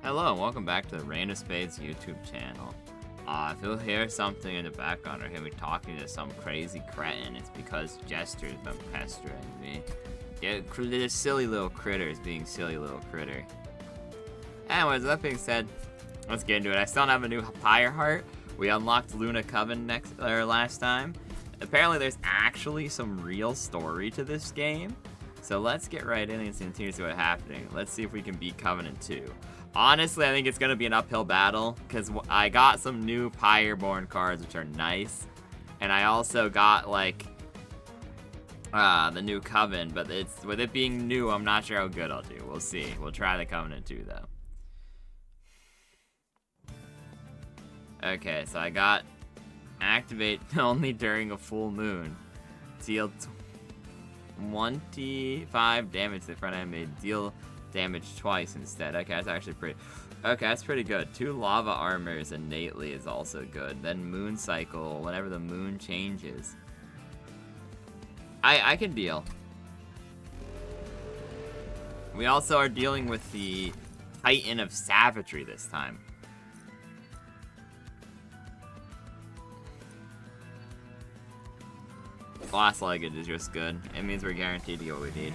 Hello and welcome back to the Rain of Spades YouTube channel. If you'll hear something in the background or hear me talking to some crazy cretin, it's because Jester's been pestering me. Yeah, this silly little critter is being silly little critter. Anyways, that being said, let's get into it. I still don't have a new Pyre Heart. We unlocked Luna Coven last time. Apparently there's actually some real story to this game. So let's get right in and continue to see what's happening. Let's see if we can beat Covenant 2. Honestly, I think it's going to be an uphill battle, because I got some new Pyreborn cards, which are nice. And I also got, like, the new Coven, but with it being new, I'm not sure how good I'll do. We'll see. We'll try the Covenant 2, though. Okay, so I got activate only during a full moon. Deal 25 damage to the front enemy. Deal damage twice instead. Okay, that's actually pretty... Okay, that's pretty good. 2 lava armors innately is also good. Then moon cycle, whenever the moon changes. I can deal. We also are dealing with the Titan of Savagery this time. Last-legged is just good. It means we're guaranteed to get what we need.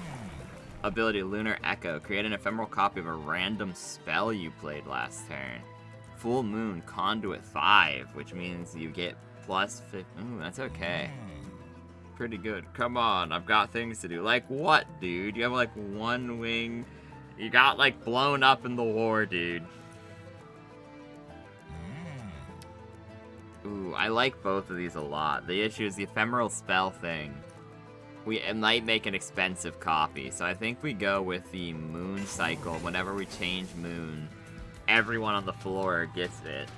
Ability Lunar Echo. Create an ephemeral copy of a random spell you played last turn. Full Moon Conduit 5, which means you get plus 50. Ooh, that's okay. Pretty good. Come on, I've got things to do. Like what, dude? You have like 1 wing. You got like blown up in the war, dude. Ooh, I like both of these a lot. The issue is the ephemeral spell thing. It might make an expensive copy, so I think we go with the moon cycle. Whenever we change moon, everyone on the floor gets it.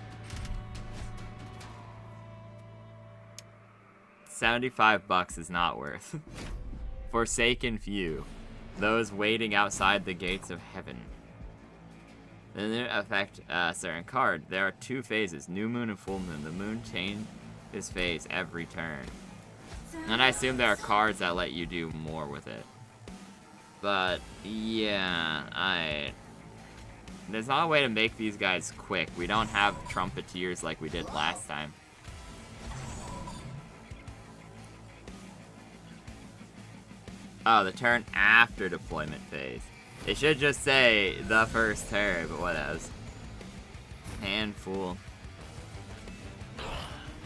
75 bucks is not worth. Forsaken Few. Those waiting outside the gates of heaven. Then they affect a certain card. There are 2 phases, new moon and full moon. The moon changes phase every turn. And I assume there are cards that let you do more with it. But, yeah, there's not a way to make these guys quick. We don't have Trumpeteers like we did last time. Oh, the turn after deployment phase. It should just say the first turn, but what else? Handful.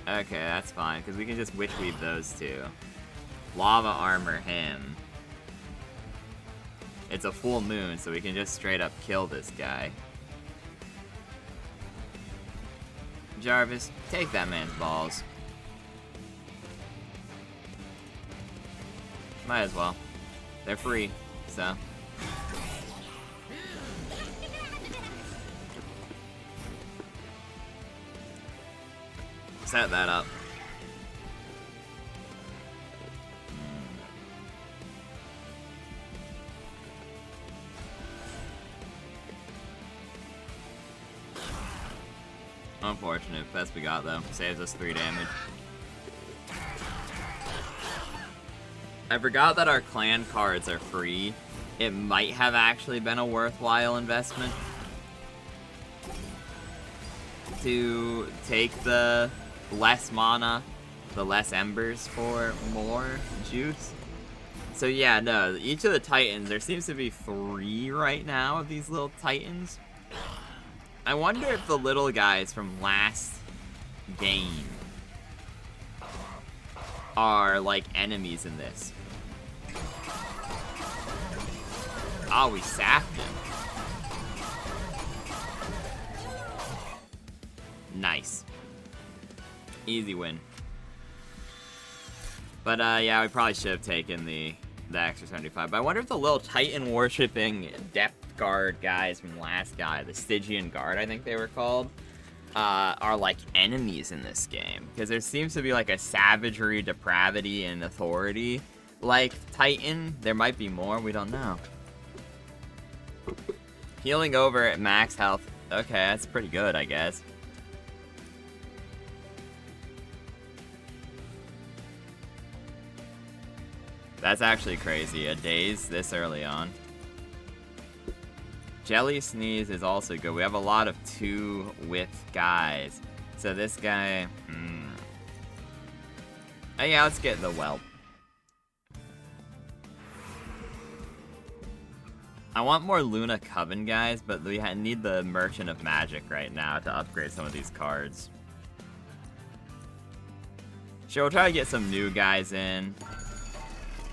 Okay, that's fine, because we can just Witch Weave those 2. Lava Armor him. It's a full moon, so we can just straight up kill this guy. Jarvis, take that man's balls. Might as well. They're free, so... Set that up. Unfortunate. Best we got though. Saves us 3 damage. I forgot that our clan cards are free. It might have actually been a worthwhile investment to take the less mana, the less embers for more juice. So yeah, no, each of the titans, there seems to be 3 right now of these little titans. I wonder if the little guys from last game are like enemies in this. Oh, we sapped him. Nice. Easy win. But, yeah, we probably should have taken the extra 75. But I wonder if the little Titan worshipping Depth Guard guys from last guy, the Stygian Guard, I think they were called, are like enemies in this game. Because there seems to be like a savagery, depravity, and authority. Like Titan, there might be more, we don't know. Healing over at max health. Okay, that's pretty good, I guess. That's actually crazy. A daze this early on. Jelly Sneeze is also good. We have a lot of 2 with guys. So this guy... Oh, yeah, let's get the Whelp. I want more Luna Coven guys, but we need the Merchant of Magic right now to upgrade some of these cards. Sure, we'll try to get some new guys in.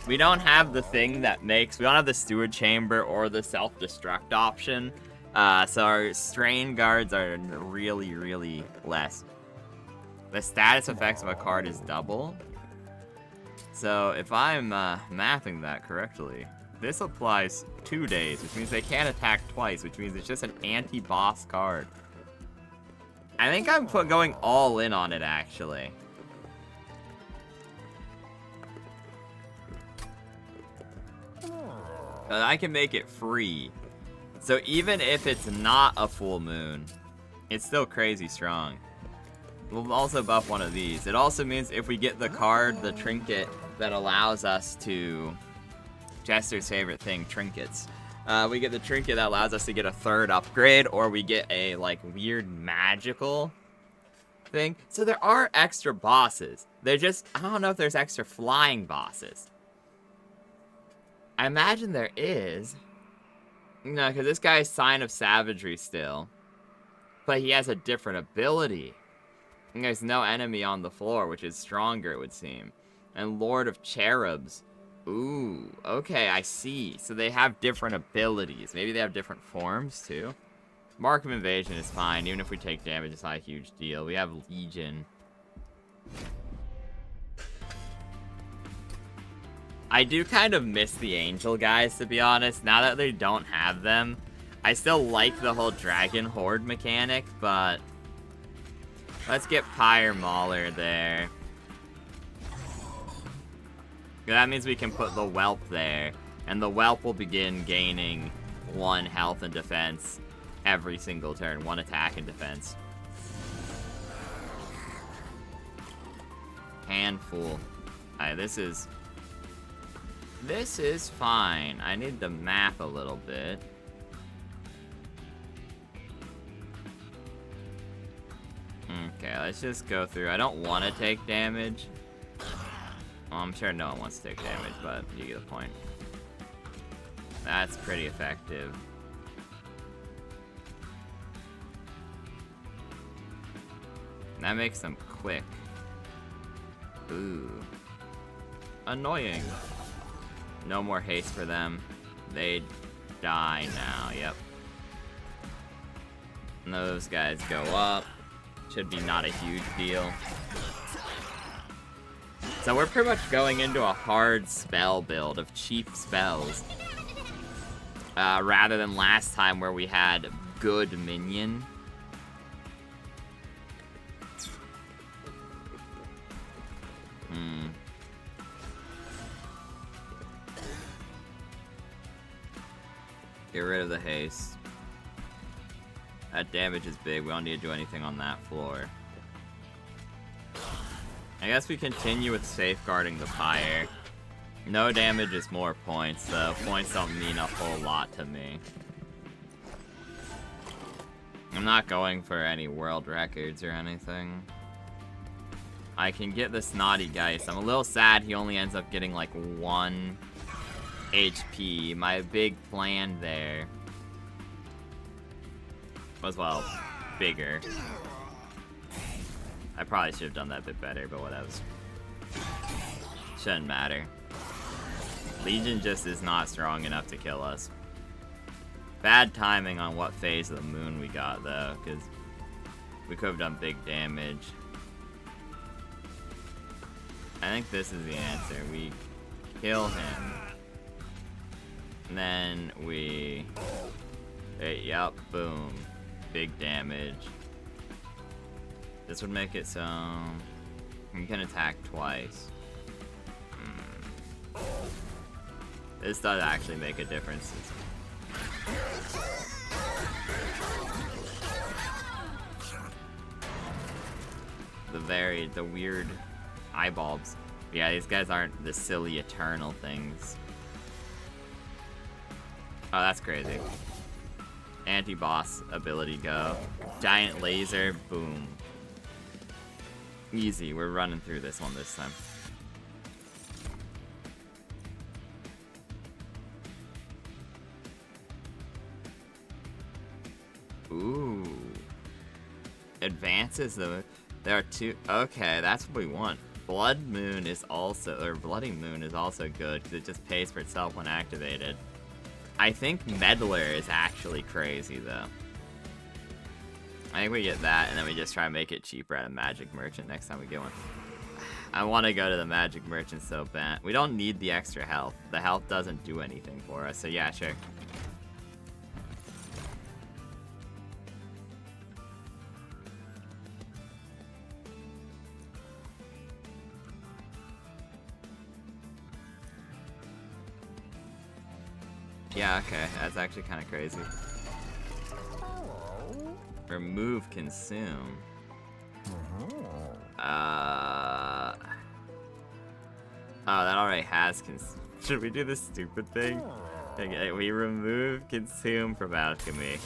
We don't have the thing that makes... We don't have the Steward Chamber or the Self-Destruct option. So our Strain Guards are really, really less. The status effects of a card is double. So if I'm mathing that correctly, this applies 2 days, which means they can't attack twice, which means it's just an anti-boss card. I think I'm going all in on it, actually. I can make it free. So even if it's not a full moon, it's still crazy strong. We'll also buff one of these. It also means if we get the card, the trinket, that allows us to... Jester's favorite thing, trinkets. We get the trinket that allows us to get a 3rd upgrade, or we get a, like, weird magical thing. So there are extra bosses. They're just... I don't know if there's extra flying bosses. I imagine there is. No, because this guy's Sign of Savagery still. But he has a different ability. And there's no enemy on the floor, which is stronger, it would seem. And Lord of Cherubs. Ooh, okay, I see. So they have different abilities. Maybe they have different forms, too. Mark of Invasion is fine. Even if we take damage, it's not a huge deal. We have Legion. I do kind of miss the Angel guys, to be honest. Now that they don't have them, I still like the whole Dragon Horde mechanic, but... Let's get Pyre Mauler there. That means we can put the Whelp there, and the Whelp will begin gaining 1 health and defense every single turn. 1 attack and defense. Handful. Alright, this is fine. I need to map a little bit. Okay, let's just go through. I don't want to take damage. Well, I'm sure no one wants to take damage, but you get the point. That's pretty effective. That makes them quick. Ooh. Annoying. No more haste for them. They die now, yep. And those guys go up. Should be not a huge deal. So we're pretty much going into a hard spell build of cheap spells. Rather than last time where we had good minion. Get rid of the haste. That damage is big. We don't need to do anything on that floor. I guess we continue with safeguarding the pyre. No damage is more points, so points don't mean a whole lot to me. I'm not going for any world records or anything. I can get the Snotty Geist. I'm a little sad he only ends up getting like 1 HP. My big plan there was, well, bigger. I probably should have done that a bit better, but whatever. Shouldn't matter. Legion just is not strong enough to kill us. Bad timing on what phase of the moon we got, though, because we could have done big damage. I think this is the answer. We kill him. And then we... Yep, boom. Big damage. This would make it so... We can attack twice. This does actually make a difference. The weird eyeballs. Yeah, these guys aren't the silly eternal things. Oh, that's crazy. Anti-boss ability go. Giant laser, boom. Easy, we're running through this one this time. Ooh. Advances though. There are two. Okay, that's what we want. Blood Moon is also, or Bloody Moon is also good because it just pays for itself when activated. I think Meddler is actually crazy though. I think we get that and then we just try to make it cheaper at a Magic Merchant next time we get one. I want to go to the Magic Merchant so bad. We don't need the extra health. The health doesn't do anything for us, so yeah, sure. Yeah, okay, that's actually kind of crazy. Remove consume. Oh, that already has consume. Should we do this stupid thing? Okay, we remove consume from alchemy.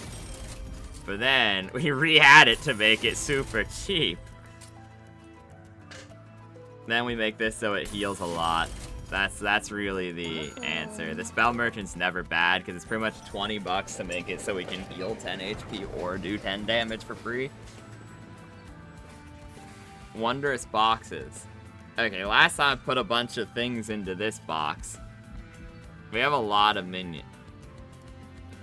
But then, we re-add it to make it super cheap. Then we make this so it heals a lot. That's really the answer. The Spell Merchant's never bad, because it's pretty much 20 bucks to make it so we can heal 10 HP or do 10 damage for free. Wondrous boxes. Okay, last time I put a bunch of things into this box. We have a lot of minions.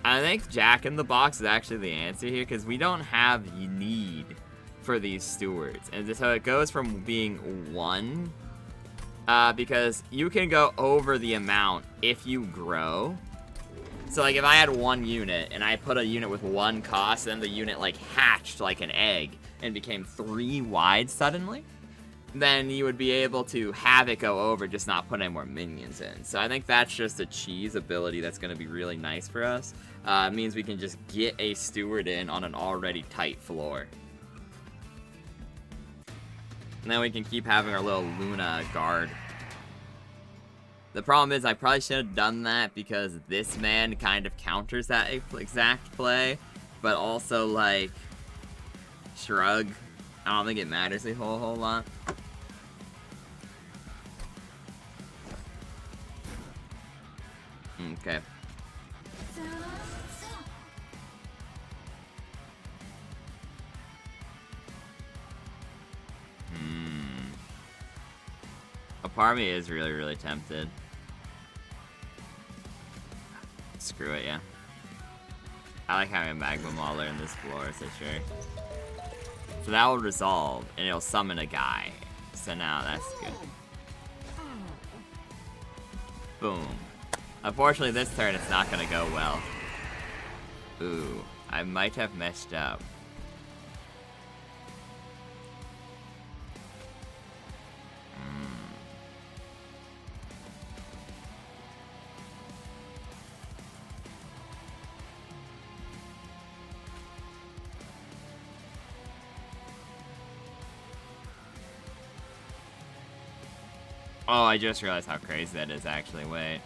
I think Jack in the Box is actually the answer here, because we don't have need for these stewards. And so it goes from being 1... because you can go over the amount if you grow. So like if I had 1 unit and I put a unit with 1 cost, then the unit like hatched like an egg and became 3 wide suddenly, then you would be able to have it go over, just not put any more minions in. So I think that's just a cheese ability that's going to be really nice for us. It means we can just get a steward in on an already tight floor. And then we can keep having our little Luna guard. The problem is I probably should have done that because this man kind of counters that exact play. But also, like, shrug. I don't think it matters a whole lot. Okay. A part of me is really tempted. Screw it, yeah. I like having a Magma Mauler in this floor, so sure. So that will resolve, and it'll summon a guy. So now that's good. Boom. Unfortunately, this turn it's not gonna go well. Ooh, I might have messed up. Oh, I just realized how crazy that is, actually. Wait.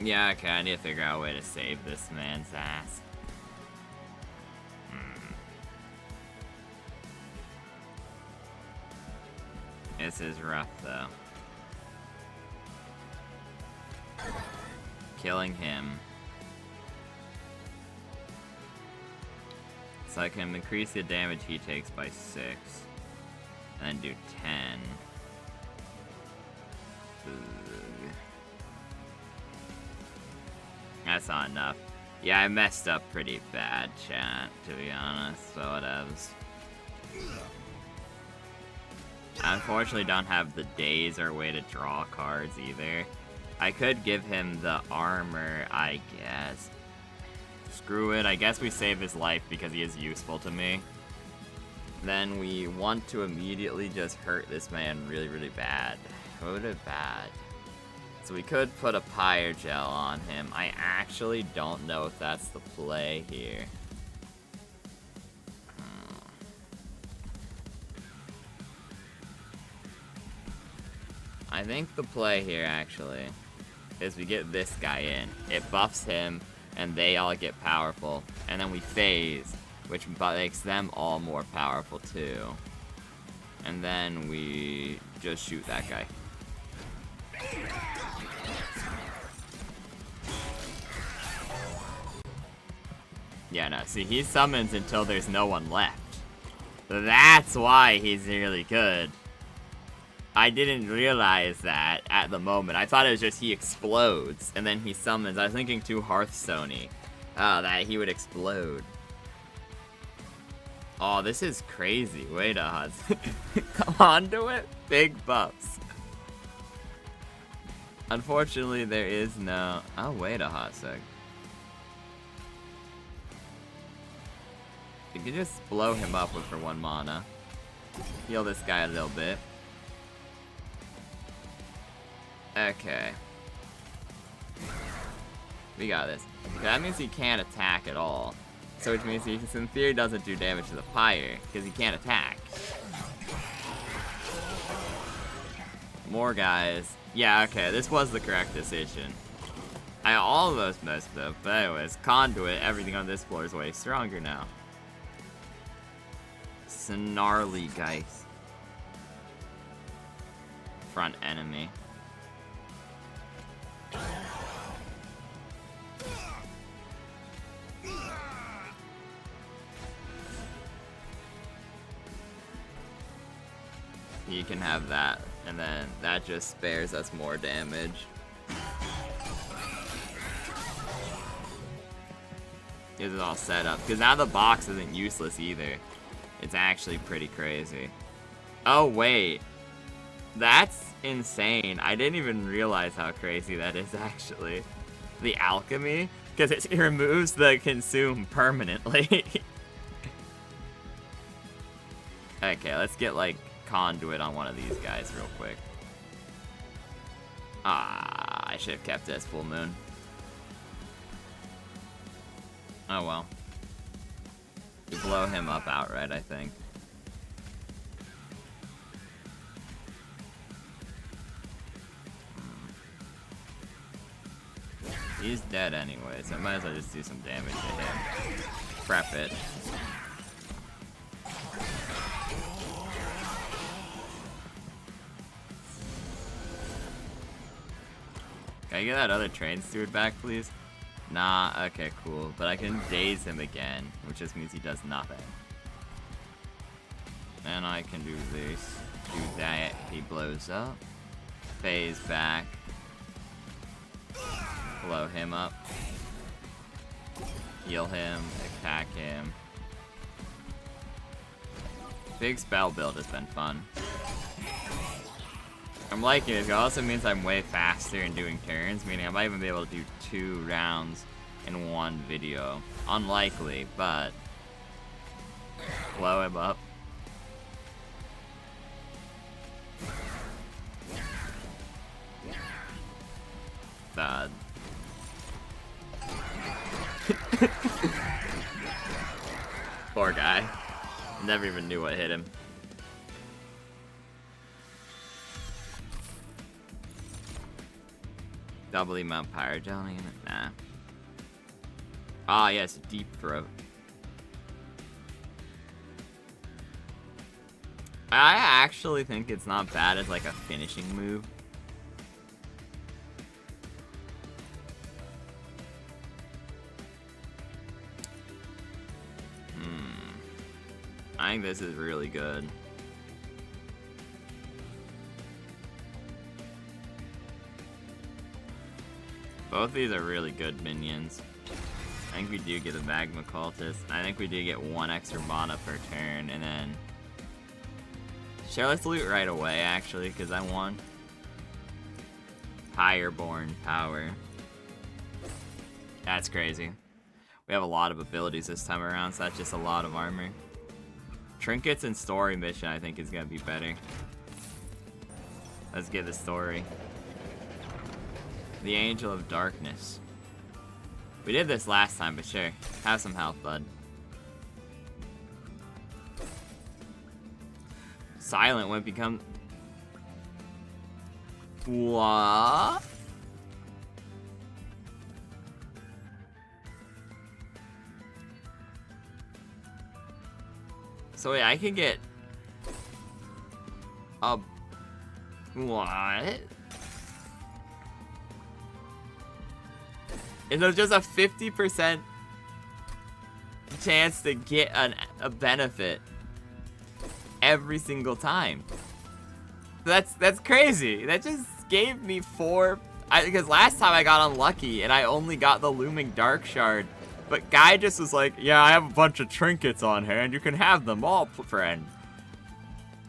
Yeah, okay, I need to figure out a way to save this man's ass. This is rough, though. Killing him. So I can increase the damage he takes by 6. And then do 10. Ugh. That's not enough. Yeah, I messed up pretty bad, chat, to be honest, so whatevs. I unfortunately don't have the days or way to draw cards either. I could give him the armor, I guess. Screw it, I guess we save his life because he is useful to me. Then we want to immediately just hurt this man really bad. Really bad. So we could put a Pyre Gel on him. I actually don't know if that's the play here. I think the play here, actually, is we get this guy in. It buffs him, and they all get powerful. And then we phase, which makes them all more powerful too. And then we just shoot that guy. Yeah, no, see, he summons until there's no one left. That's why he's really good. I didn't realize that at the moment. I thought it was just he explodes, and then he summons. I was thinking too Hearthstone-y. That he would explode. Oh, this is crazy. Wait a hot come on to it. Big buffs. Unfortunately, there is no... Oh, wait a hot sec. You can just blow him up with for 1 mana. Heal this guy a little bit. Okay. We got this. That means he can't attack at all. So which means he, in theory, doesn't do damage to the fire, because he can't attack. More guys. Yeah, okay, this was the correct decision. I almost messed up, but anyways, Conduit, everything on this floor is way stronger now. Snarly guys. Front enemy. You can have that, and then that just spares us more damage. This is all set up, because now the box isn't useless either. It's actually pretty crazy. Oh wait, that's insane. I didn't even realize how crazy that is actually. The alchemy, because it removes the consume permanently. Okay, let's get like Conduit on one of these guys real quick. Ah, I should have kept this full moon. Oh well. We blow him up outright, I think. He's dead anyway, so I might as well just do some damage to him. Prep it. Can I get that other train steward back, please? Nah, okay, cool. But I can daze him again, which just means he does nothing. And I can do this. Do that. He blows up. Phase back. Blow him up. Heal him. Attack him. Big spell build has been fun. I'm liking it. It also means I'm way faster in doing turns, meaning I might even be able to do 2 rounds in 1 video. Unlikely, but blow him up. Bad. Poor guy. Never even knew what hit him. Double the amount of pyro gel in it? Nah. Ah, yes, deep throat. I actually think it's not bad as like a finishing move. I think this is really good. Both of these are really good minions. I think we do get a Magma Cultist. I think we do get 1 extra mana per turn, and then... Sure, let's loot right away, actually, because I want... Fireborn power. That's crazy. We have a lot of abilities this time around, so that's just a lot of armor. Trinkets and story mission, I think, is going to be better. Let's get the story. The Angel of Darkness. We did this last time, but sure. Have some health, bud. Silent when it becomes... What? So wait, I can get a what? It's just a 50% chance to get a benefit every single time. That's crazy. That just gave me 4. Because last time I got unlucky and I only got the Looming Dark Shard. But Guy just was like, yeah, I have a bunch of trinkets on hand. You can have them all, friend.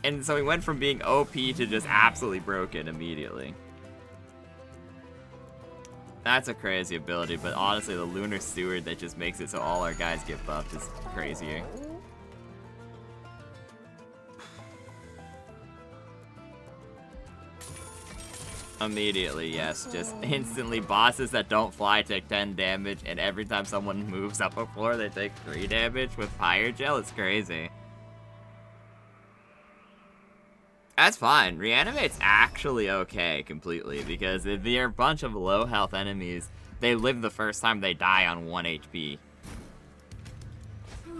And so he went from being OP to just absolutely broken immediately. That's a crazy ability, but honestly, the Lunar Steward that just makes it so all our guys get buffed is crazier. Immediately, yes. Just instantly bosses that don't fly take 10 damage, and every time someone moves up a floor, they take 3 damage with Fire Gel. It's crazy. That's fine. Reanimate's actually okay completely, because if they're a bunch of low health enemies, they live the first time they die on 1 HP.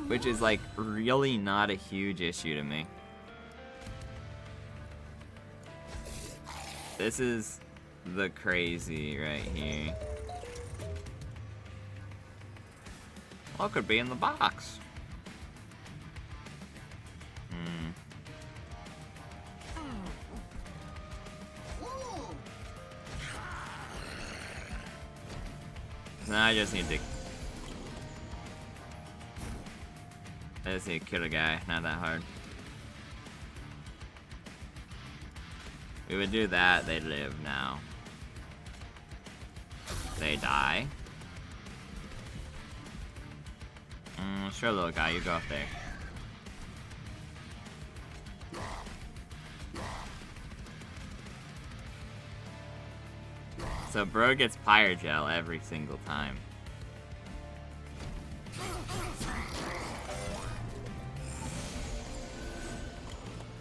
Which is, like, really not a huge issue to me. This is the crazy right here. Well, it could be in the box. Now I just need to kill a guy, not that hard. We would do that, they live now. They die. Sure, little guy, you go up there. So bro gets Pyre Gel every single time.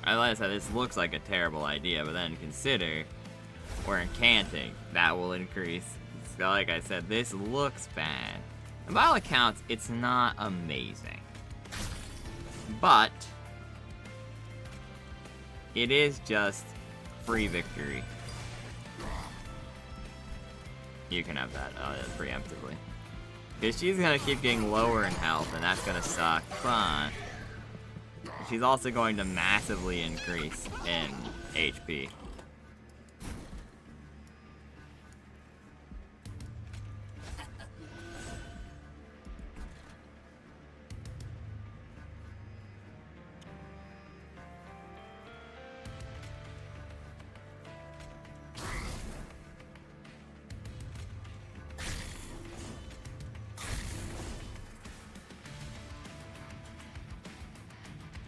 I like I said, this looks like a terrible idea, but then consider we're incanting. That will increase. So like I said, this looks bad. And by all accounts, it's not amazing. But it is just free victory. You can have that preemptively. Because she's gonna keep getting lower in health, and that's gonna suck. Come on. She's also going to massively increase in HP.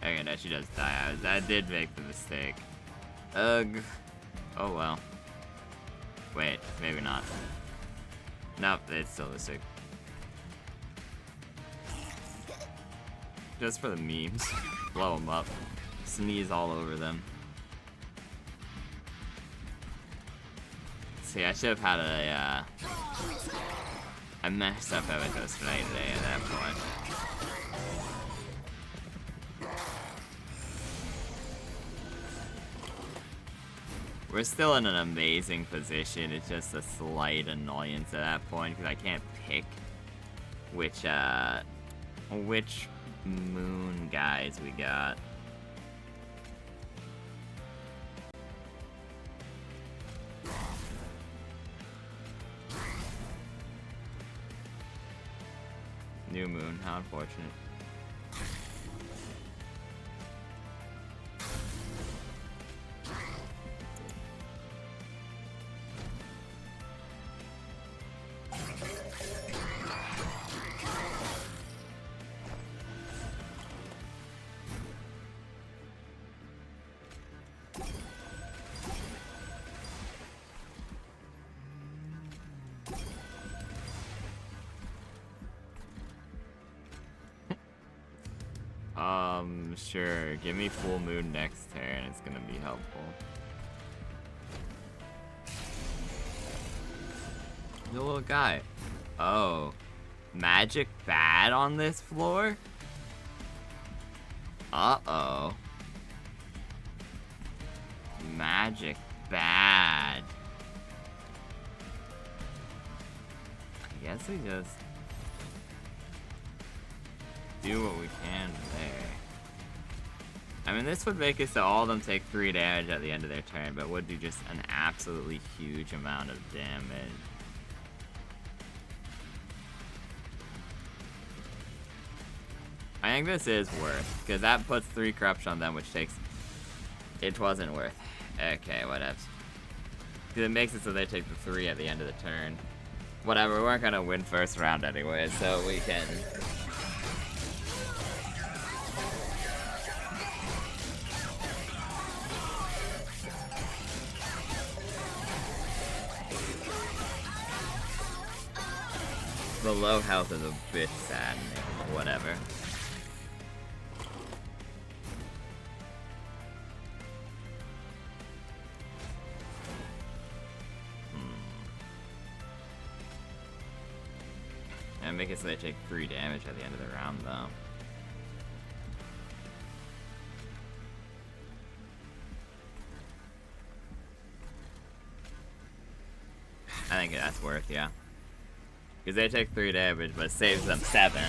Okay, no, she does die. I did make the mistake. Ugh. Oh well. Wait, maybe not. Nope, it's still a stick. Just for the memes. Blow them up. Sneeze all over them. See, I should have had a, I messed up having Ghost Knight today at that point. We're still in an amazing position. It's just a slight annoyance at that point because I can't pick which moon guys we got. New moon, how unfortunate. Sure. Give me full moon next turn. It's gonna be helpful. The little guy. Oh. Magic bad on this floor? Uh-oh. Magic bad. I guess we just do what we can there. I mean, this would make it so all of them take 3 damage at the end of their turn, but would do just an absolutely huge amount of damage. I think this is worth, because that puts 3 corruption on them, which takes... It wasn't worth. Okay, whatever. Because it makes it so they take the 3 at the end of the turn. Whatever, we weren't gonna win first round anyway, so we can... The low health is a bit saddening, but whatever. And make it so they take 3 damage at the end of the round, though. I think that's worth, yeah. Because they take 3 damage, but it saves them 7.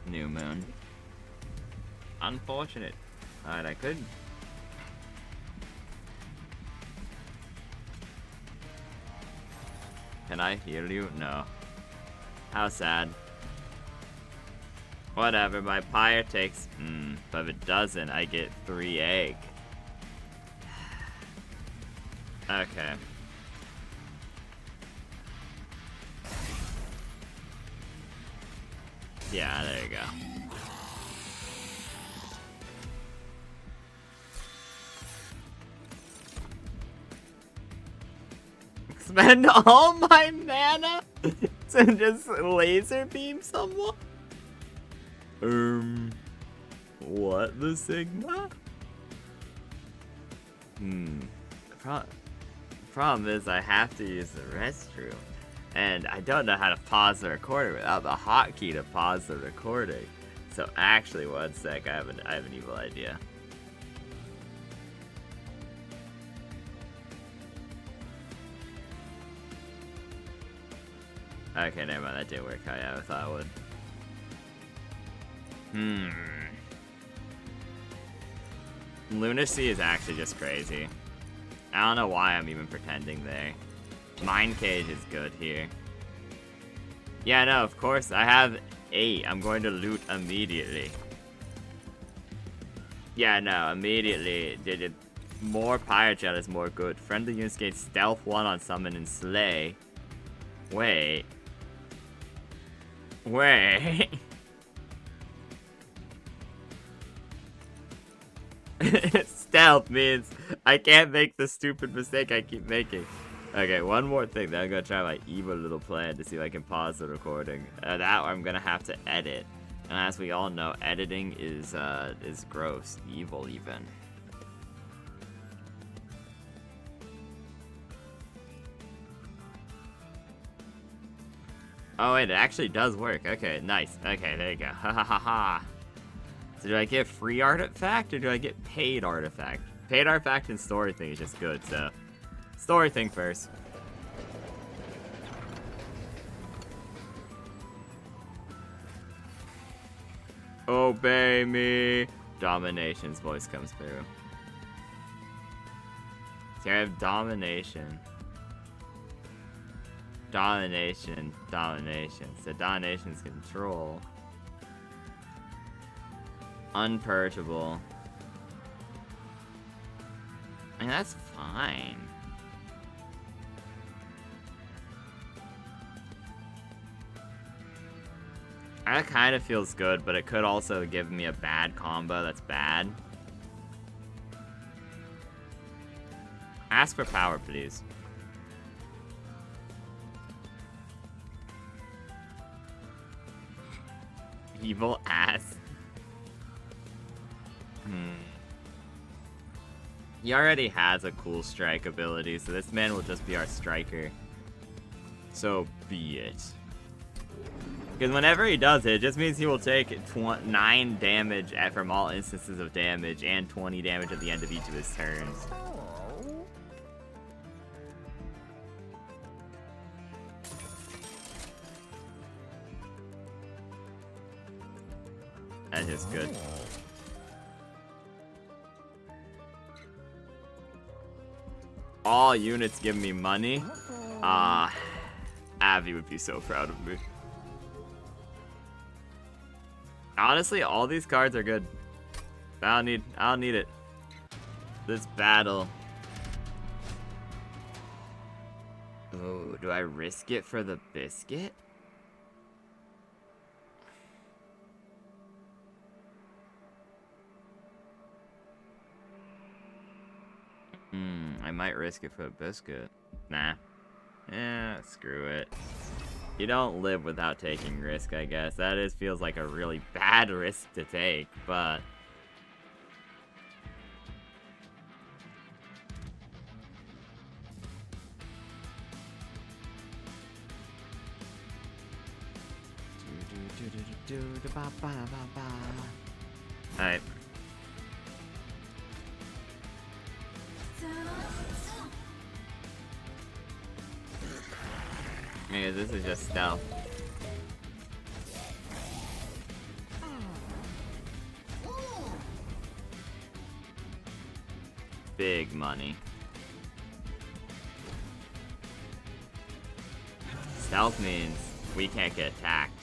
New moon. Unfortunate. Alright, I could... Can I heal you? No. How sad. Whatever, my pyre takes... but if it doesn't, I get 3 egg. Okay. Yeah, there you go. Spend all my mana to just laser beam someone? What the Sigma? Problem is I have to use the restroom. And I don't know how to pause the recording without the hotkey to pause the recording. So actually, one sec, I have an evil idea. Okay, never mind, that didn't work how I thought it would. Lunacy is actually just crazy. I don't know why I'm even pretending there. Mind Cage is good here. Yeah, no, of course, I have 8. I'm going to loot immediately. Yeah, no, immediately. Did it. More Pirate Gel is more good. Friendly units gain Stealth 1 on Summon and Slay. Wait. Wait. Stealth means I can't make the stupid mistake I keep making. Okay, one more thing. Then I'm gonna try my evil little plan to see if I can pause the recording. That I'm gonna have to edit. And as we all know, editing is gross. Evil, even. Oh wait, it actually does work. Okay, nice. Okay, there you go. Ha ha ha ha. So do I get free artifact or do I get paid artifact? Paid artifact and story thing is just good, so... Story thing first. Obey me. Domination's voice comes through. So I have domination. Domination. So domination's control. Unpurgeable. I mean, that's fine. That kind of feels good, but it could also give me a bad combo that's bad. Ask for power, please. Evil ass. He already has a cool strike ability, so this man will just be our striker. So be it. Because whenever he does it, it just means he will take 9 damage from all instances of damage and 20 damage at the end of each of his turns. That is good. All units give me money. Abby would be so proud of me. Honestly, all these cards are good. I don't need it. This battle. Oh, do I risk it for the biscuit? I might risk it for a biscuit. Nah. Yeah, screw it. You don't live without taking risk, I guess. That feels like a really bad risk to take, but... Alright. Yeah, this is just stealth. Big money. Stealth means we can't get attacked.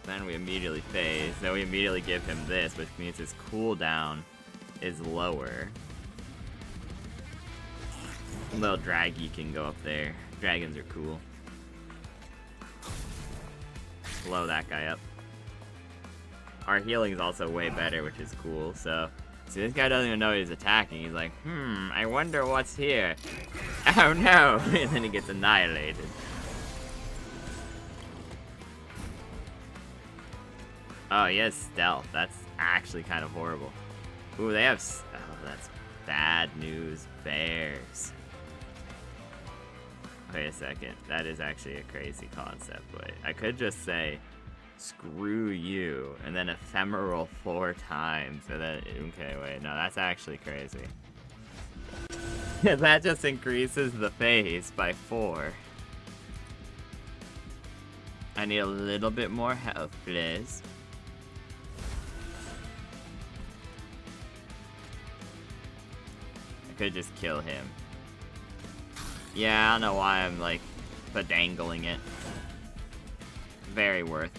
Then we immediately phase. Then we immediately give him this, which means his cooldown is lower. Little draggy can go up there. Dragons are cool. Blow that guy up. Our healing is also way better, which is cool. So, see, this guy doesn't even know he's attacking. He's like, I wonder what's here. Oh no! And then he gets annihilated. Oh, he has stealth. That's actually kind of horrible. Ooh, they have... Oh, that's bad news. Bears. Wait a second. That is actually a crazy concept. Wait, I could just say, screw you, and then ephemeral 4 times. And then, okay, wait. No, that's actually crazy. That just increases the phase by 4. I need a little bit more health, please. I could just kill him. Yeah, I don't know why I'm like pedangling it. Very worth.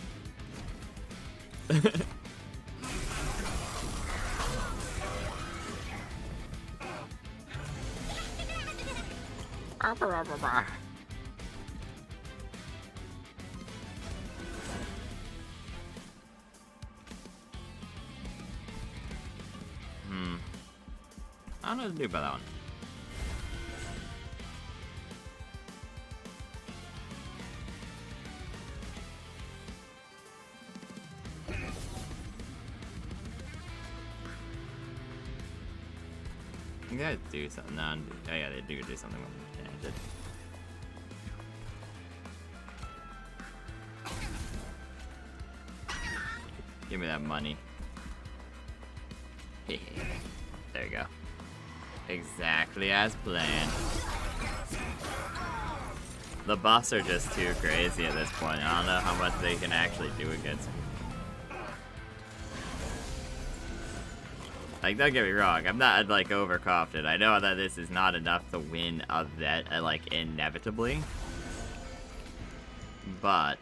I don't know what to do about that one. You guys do something. No, oh yeah, they do something with the tangent. Give me that money. There you go. Exactly as planned. The buffs are just too crazy at this point. I don't know how much they can actually do against me. Like, don't get me wrong, I'm not, like, overconfident. I know that this is not enough to win a vet, like, inevitably. But...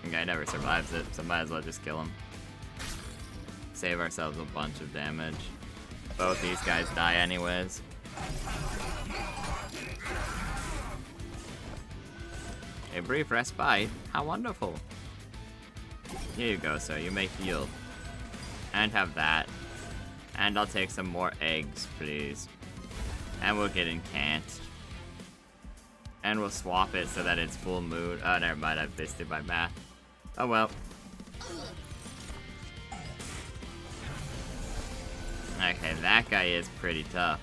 the guy never survives it, so might as well just kill him. Save ourselves a bunch of damage. Both these guys die anyways. A brief respite? How wonderful. Here you go, sir. You may heal. And have that. And I'll take some more eggs, please. And we'll get encanced. And we'll swap it so that it's full moon. Oh, never mind. I missed it by math. Oh, well. Okay, that guy is pretty tough.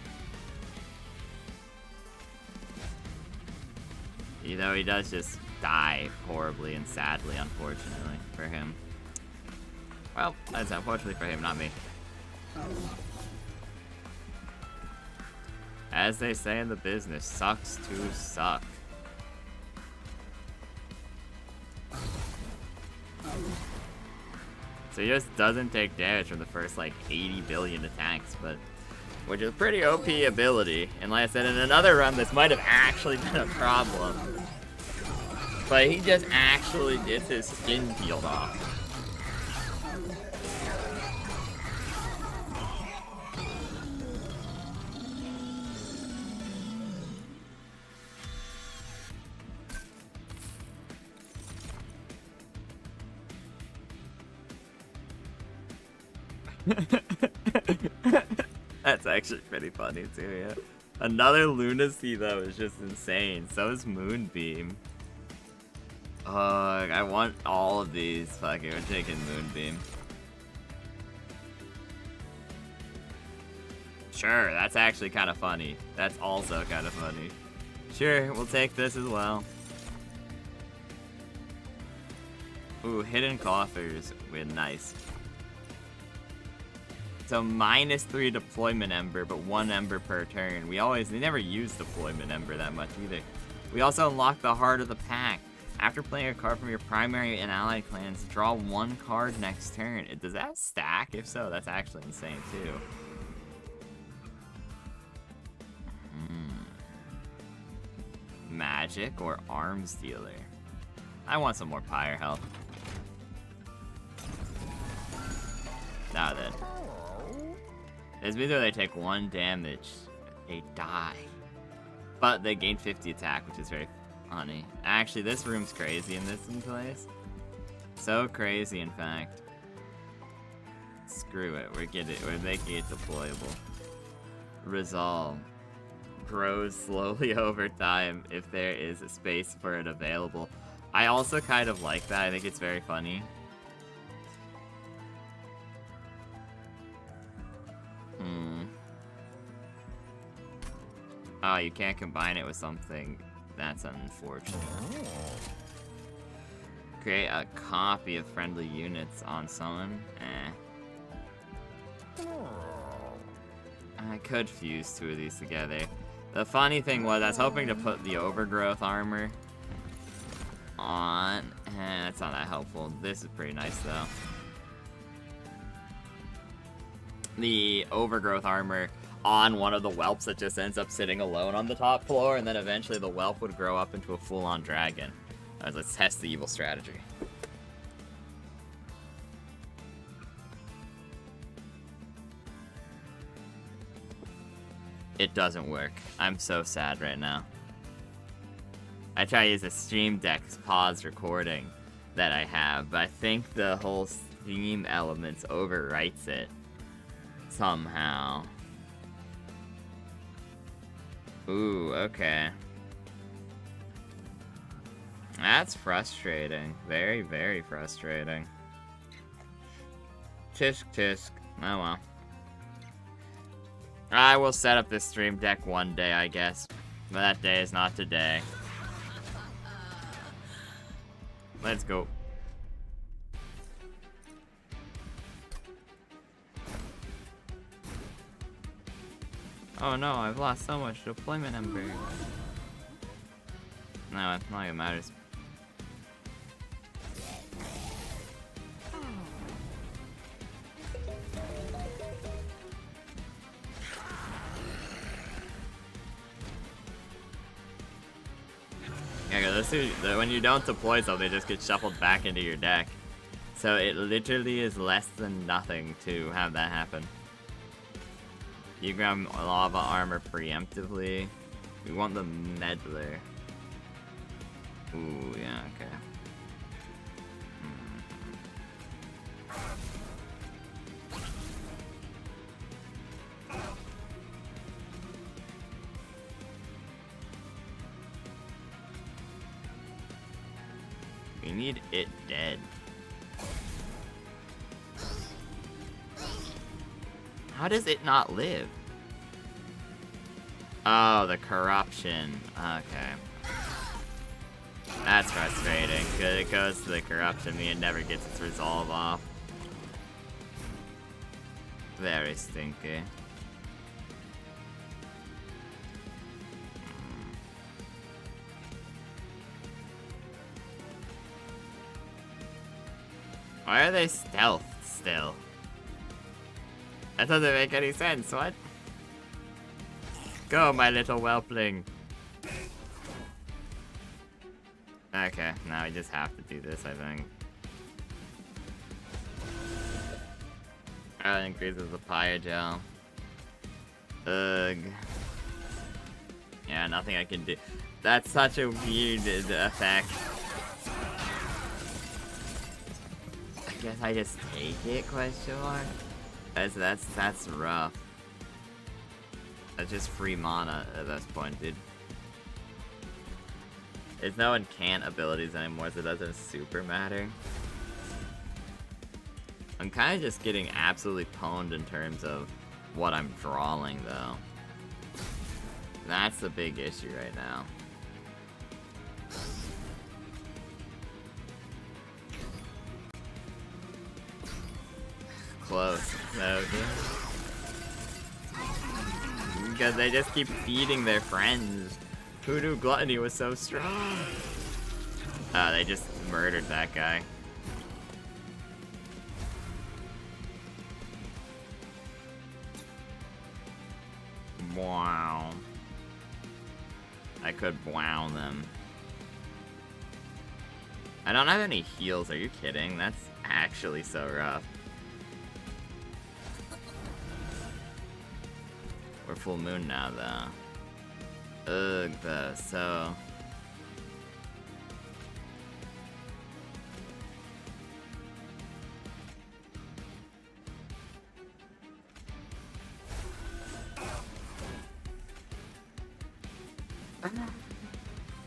You know, he does just die horribly and sadly, unfortunately, for him. Well, that's unfortunately for him, not me. As they say in the business, sucks to suck. So he just doesn't take damage from the first, like, 80 billion attacks, but... which is a pretty OP ability. And like I said, in another run, this might have actually been a problem. But he just actually gets his skin peeled off. That's actually pretty funny too, yeah. Another lunacy though is just insane. So is Moonbeam. I want all of these. Fuck it, we're taking Moonbeam. Sure, that's actually kind of funny. That's also kind of funny. Sure, we'll take this as well. Ooh, hidden coffers. We're nice. So -3 deployment ember, but 1 ember per turn. They never use deployment ember that much either. We also unlock the heart of the pack. After playing a card from your primary and allied clans, draw 1 card next turn. Does that stack? If so, that's actually insane too. Magic or arms dealer? I want some more pyre health. Now then. This means that they take 1 damage, they die. But they gain 50 attack, which is very funny. Actually, this room's crazy in this place. So crazy, in fact. Screw it, we're making it deployable. Resolve. Grows slowly over time if there is a space for it available. I also kind of like that, I think it's very funny. Oh, you can't combine it with something. That's unfortunate. Create a copy of friendly units on someone. I could fuse 2 of these together. The funny thing was, I was hoping to put the overgrowth armor on. That's not that helpful. This is pretty nice, though. The overgrowth armor on one of the whelps that just ends up sitting alone on the top floor, and then eventually the whelp would grow up into a full-on dragon. Let's test the evil strategy. It doesn't work. I'm so sad right now. I try to use a Stream Deck's pause recording that I have, but I think the whole Steam elements overwrites it somehow. Ooh, okay. That's frustrating. Very, very frustrating. Tisk tisk. Oh well. I will set up this Stream Deck one day, I guess. But that day is not today. Let's go. Oh no, I've lost so much deployment ember. No, it's not even matters. Yeah, when you don't deploy something, it just gets shuffled back into your deck. So it literally is less than nothing to have that happen. You grab lava armor preemptively. We want the meddler. Ooh, yeah, okay. We need it dead. How does it not live? Oh, the corruption. Okay. That's frustrating, because it goes to the corruption and it never gets its resolve off. Very stinky. Why are they stealth still? That doesn't make any sense, what? Go, my little whelpling. Okay, now I just have to do this, I think. That increases the fire gel. Ugh. Yeah, nothing I can do. That's such a weird effect. I guess I just take it, question mark? That's rough. That's just free mana at this point, dude. There's no incant abilities anymore, so it doesn't super matter. I'm kind of just getting absolutely pwned in terms of what I'm drawing, though. That's the big issue right now. Close. Okay. Because they just keep feeding their friends. Who knew gluttony was so strong? They just murdered that guy. Wow. I could wow them. I don't have any heals, are you kidding? That's actually so rough. We're full moon now, though. Ugh, though, so...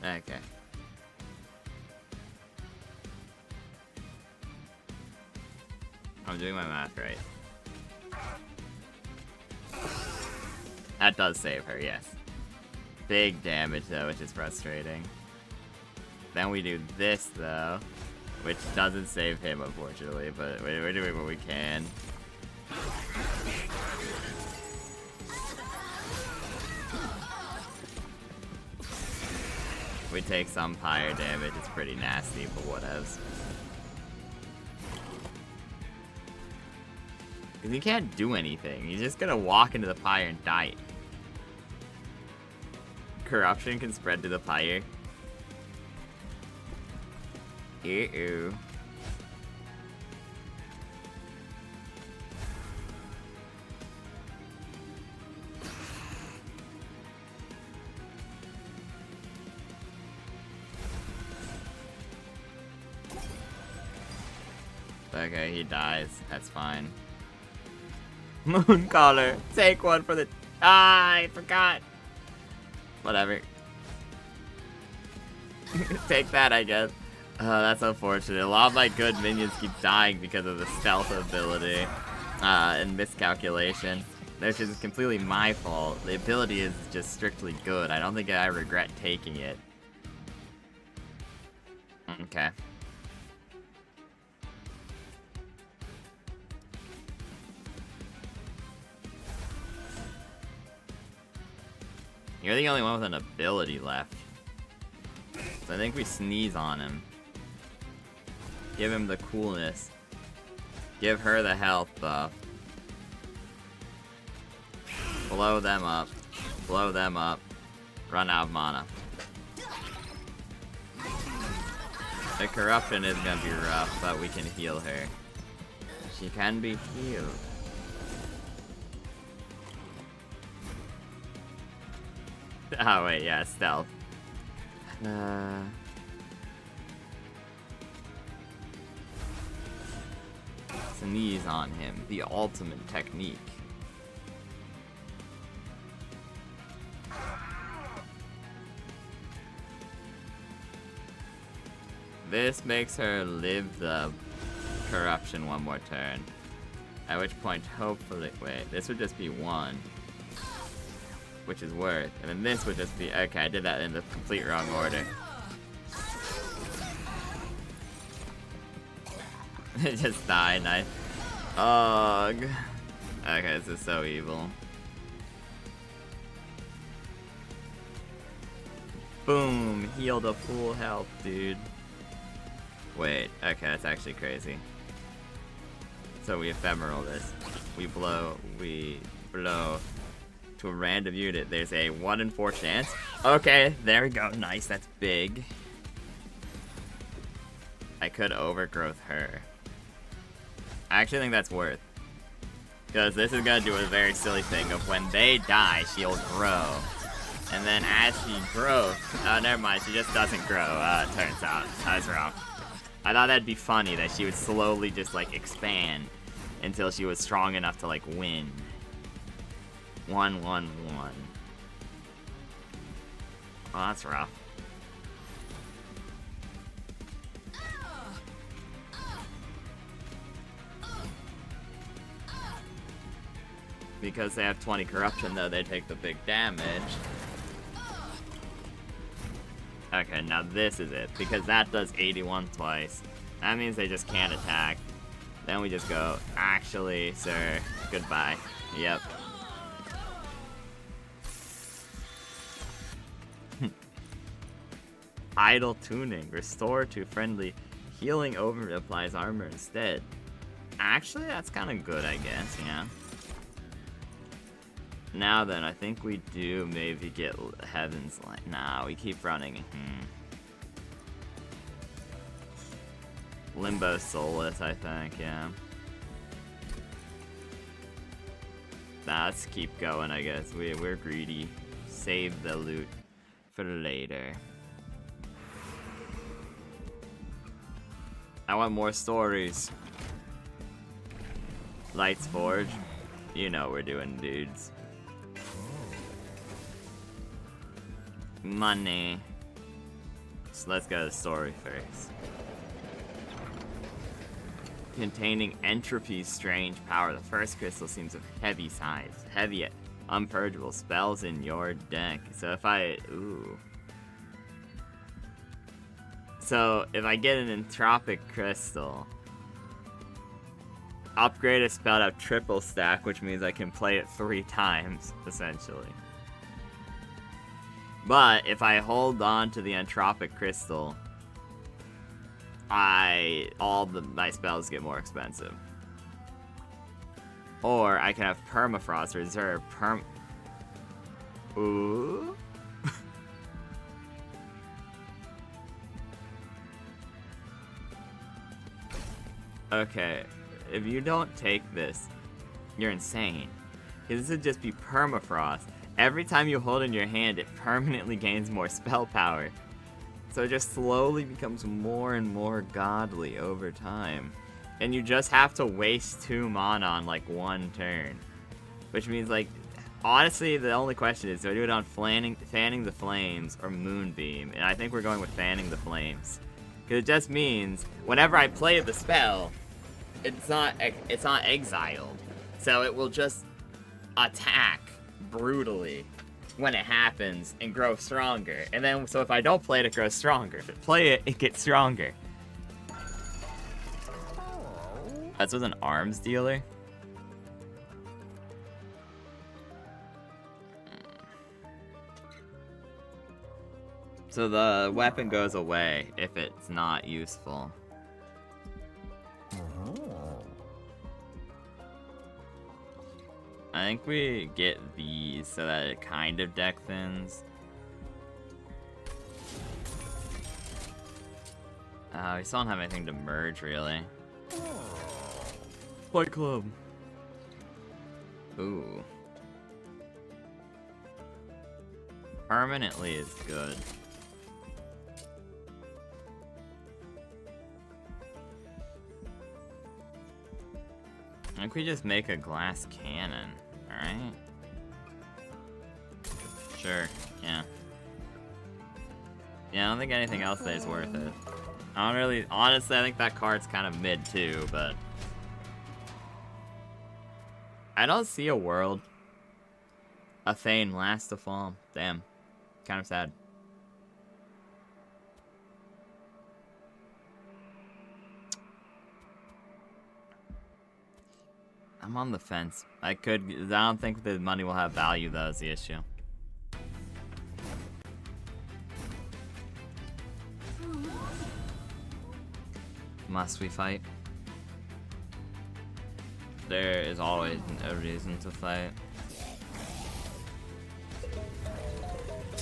Okay. I'm doing my math right. That does save her, yes. Big damage, though, which is frustrating. Then we do this, though, which doesn't save him, unfortunately, but we're doing what we can. We take some fire damage, it's pretty nasty, but whatevs. Because he can't do anything, he's just gonna walk into the fire and die. Corruption can spread to the fire. Ew. Okay, he dies. That's fine. Mooncaller, take one for the... Ah, I forgot. Whatever. Take that, I guess. That's unfortunate. A lot of my good minions keep dying because of the stealth ability and miscalculation, which is completely my fault. The ability is just strictly good. I don't think I regret taking it. Okay. You're the only one with an ability left. So I think we sneeze on him. Give him the coolness. Give her the health buff. Blow them up. Blow them up. Run out of mana. The corruption is gonna be rough, but we can heal her. She can be healed. Oh wait, yeah, stealth. Sneeze on him, the ultimate technique. This makes her live the corruption one more turn. At which point, hopefully, wait, this would just be 1. Which is worth, and then this would just be, okay, I did that in the complete wrong order. It just died, nice. Ugh. Okay, this is so evil. Boom, healed a full health, dude. Wait, okay, that's actually crazy. So we ephemeral this. We blow to a random unit. There's a 1 in 4 chance. Okay, there we go, nice, that's big. I could overgrowth her. I actually think that's worth. Because this is gonna do a very silly thing of when they die, she'll grow. And then as she grows, never mind, she just doesn't grow, turns out. I was wrong. I thought that'd be funny that she would slowly just like expand until she was strong enough to like win. 1, 1, 1. Oh, that's rough. Because they have 20 corruption though, they take the big damage. Okay, now this is it, because that does 81 twice. That means they just can't attack. Then we just go, actually, sir, goodbye. Yep. Idle tuning, restore to friendly, healing over applies armor instead. Actually, that's kind of good, I guess, yeah. Now then, I think we do maybe get Heaven's Light. Nah, we keep running. Limbo Soulless, I think, yeah. Let's keep going, I guess. We're greedy. Save the loot for later. I want more stories. Lights Forge. You know what we're doing, dudes. Money. So let's go to the story first. Containing Entropy's strange power. The first crystal seems of heavy size. Heavy, unpurgeable spells in your deck. So if I... Ooh. So if I get an Entropic Crystal, upgrade a spell to have triple stack, which means I can play it 3 times, essentially. But if I hold on to the Entropic Crystal, my spells get more expensive. Or I can have Permafrost reserve Ooh. Okay, if you don't take this, you're insane. This would just be Permafrost. Every time you hold in your hand, it permanently gains more spell power. So it just slowly becomes more and more godly over time. And you just have to waste 2 mana on like 1 turn. Which means like, honestly, the only question is, do I do it on Fanning the Flames or Moonbeam? And I think we're going with Fanning the Flames. Because it just means, whenever I play the spell, it's not exiled. So it will just attack brutally when it happens and grow stronger. And then, so if I don't play it, it grows stronger. If I play it, it gets stronger. That's with an arms dealer? So the weapon goes away if it's not useful. I think we get these so that it kind of deck thins. We still don't have anything to merge, really. Fight Club! Ooh. Permanently is good. I think we just make a glass cannon, alright? Sure, yeah. Yeah, I don't think anything else there is worth it. I don't really, honestly, I think that card's kind of mid too, but I don't see a world. A Thane last to fall. Damn. Kind of sad. I'm on the fence. I don't think the money will have value though is the issue. Must we fight? There is always a reason to fight.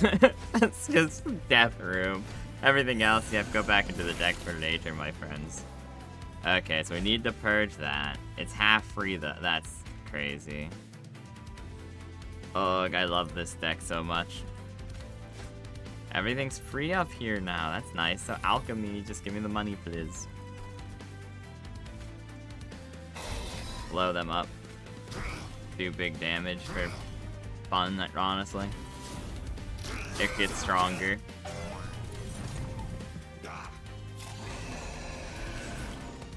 It's just death room. Everything else you have to go back into the deck for later, my friends. Okay, so we need to purge that. It's half free though. That's crazy. Oh, I love this deck so much. Everything's free up here now. That's nice. So alchemy, just give me the money, please. Blow them up. Do big damage for fun, honestly. It gets stronger.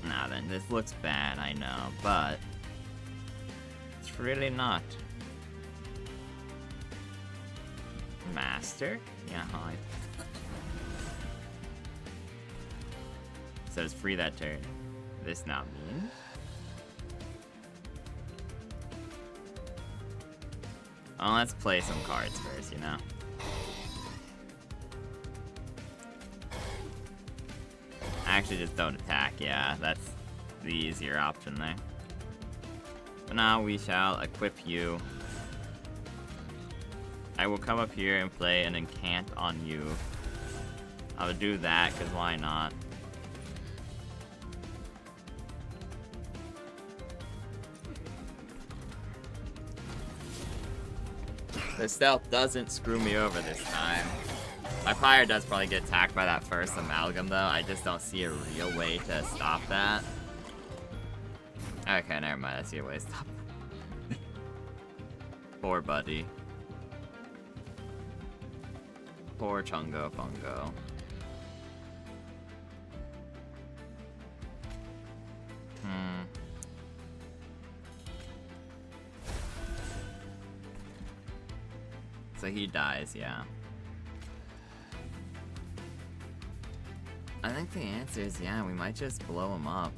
Nah, then this looks bad, I know, but it's really not. Master? Yeah, hi. So it's free that turn. This not mean? Oh, let's play some cards first, you know? Actually, just don't attack, yeah, that's the easier option there. But now we shall equip you. I will come up here and play an incant on you. I would do that, because why not? The stealth doesn't screw me over this time. My Pyre does probably get attacked by that first amalgam though. I just don't see a real way to stop that. Okay, never mind. I see a way to stop that. Poor buddy. Poor Chungo Fungo. So he dies, yeah. I think the answer is yeah, we might just blow him up.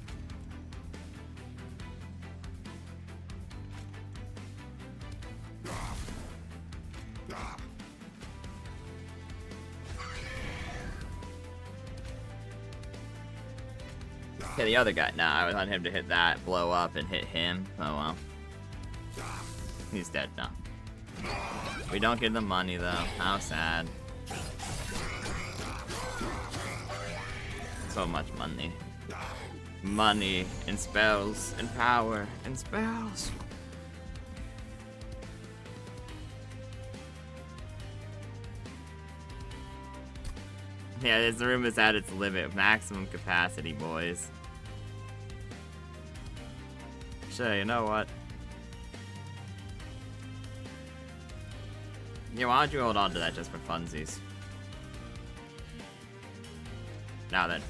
Okay, the other guy. Nah, I want him to hit that, blow up, and hit him. Oh well. He's dead now. We don't get the money though. How sad. So much money. Money and spells and power and spells. Yeah, this room is at its limit. Maximum capacity, boys. Sure, you know what? Yeah, why don't you hold on to that just for funsies? Now then.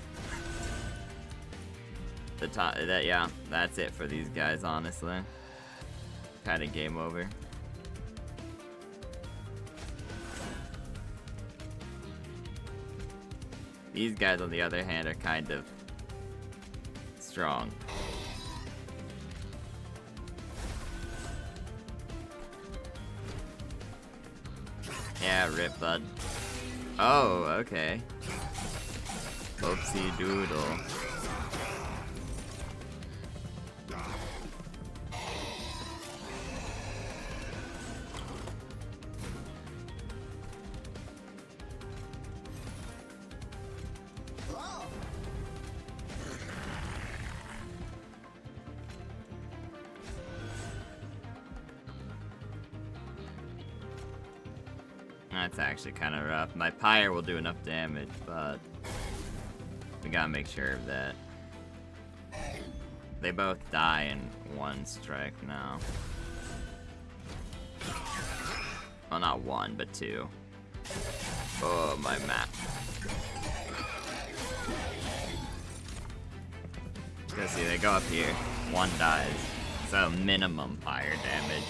Yeah, that's it for these guys, honestly. Kinda game over. These guys, on the other hand, are kind of strong. Yeah, rip, bud. Oh, okay. Oopsie doodle. That's actually kind of rough. My pyre will do enough damage, but we gotta make sure of that. They both die in one strike now. Well, not one, but two. Oh, my map. Let's see, they go up here. One dies. So minimum fire damage.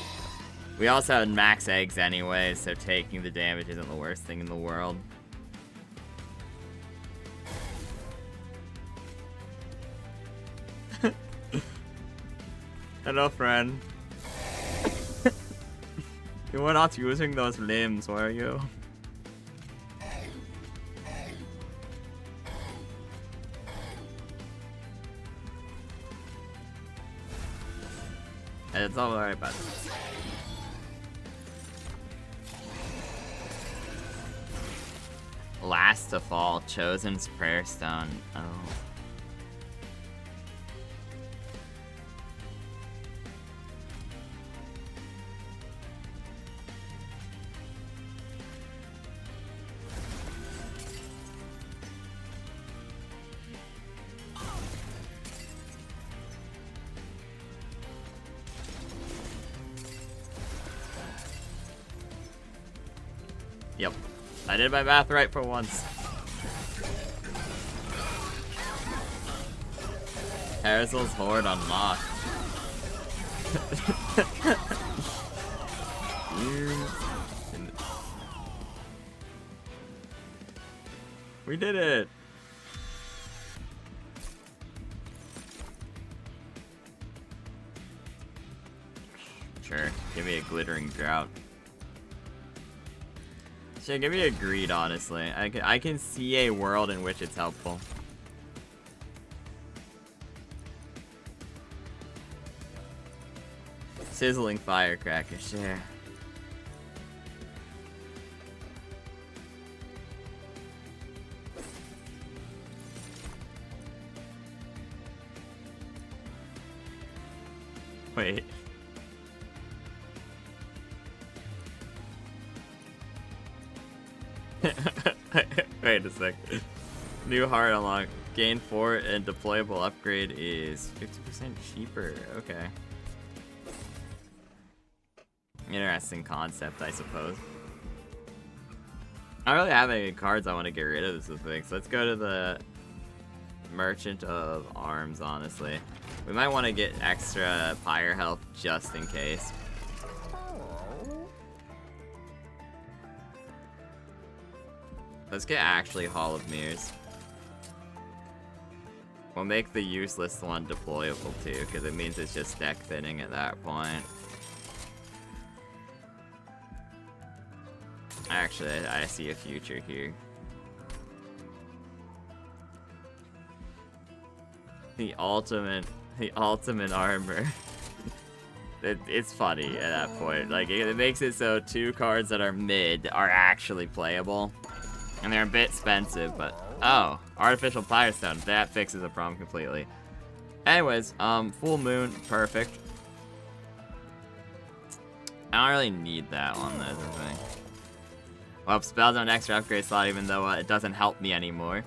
We also have max eggs anyway, so taking the damage isn't the worst thing in the world. Hello, friend. You were not using those limbs, were you? It's all right, bud. Last to fall, Chosen's Prayer Stone. Oh. Yep. I did my math right for once. Parasol's Horde unlocked. We did it! Sure, give me a glittering drought. Should give me a greed, honestly. I can see a world in which it's helpful. Sizzling firecracker, sure. Wait. Wait a sec. New heart unlock. Gain 4 and deployable upgrade is 50% cheaper. Okay. Interesting concept, I suppose. I don't really have any cards I want to get rid of this thing, so let's go to the Merchant of Arms, honestly. We might want to get extra fire health just in case. Let's get actually Hall of Mirrors. We'll make the useless one deployable too, because it means it's just deck thinning at that point. Actually, I see a future here. The ultimate armor. It's funny at that point. Like, it makes it so 2 cards that are mid are actually playable. And they're a bit expensive, but... Oh, Artificial Firestone. That fixes the problem completely. Anyways, Full Moon, perfect. I don't really need that one, that's the thing. Well, spells on extra upgrade slot, even though it doesn't help me anymore.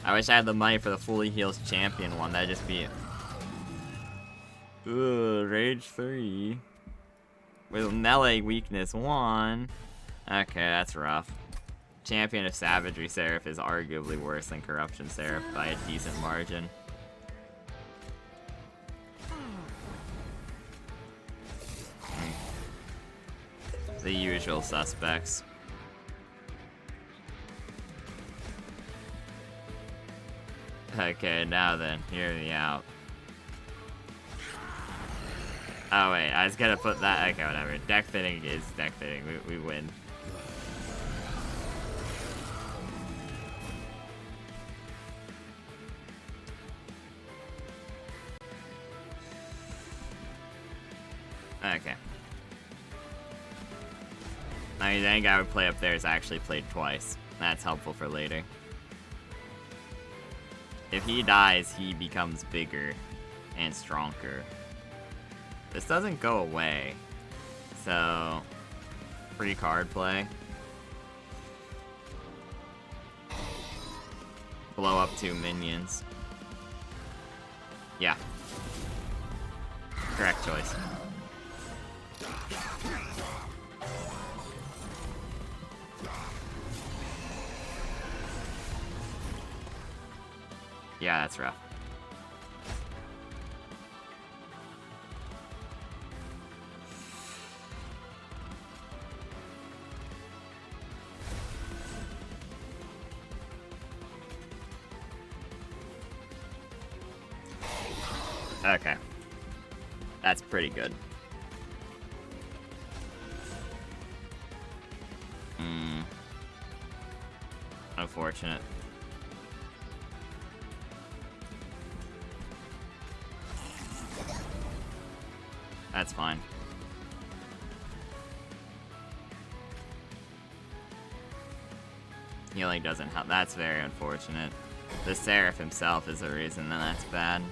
I wish I had the money for the fully heals champion one. That'd just be... Ooh, Rage 3. With melee weakness 1. Okay, that's rough. Champion of Savagery Seraph is arguably worse than Corruption Seraph by a decent margin. The usual suspects. Okay, now then, hear me out. Oh wait, I was gonna put that. Okay, whatever. Deck fitting is deck fitting. We win. Okay. I mean, the only guy I would play up there is actually played twice. That's helpful for later. If he dies, he becomes bigger and stronger. This doesn't go away, so Free card play. Blow up 2 minions. Yeah. Correct choice. Yeah, that's rough. Okay. That's pretty good. Unfortunate. That's fine. Healing doesn't help. That's very unfortunate. The Seraph himself is the reason that that's bad.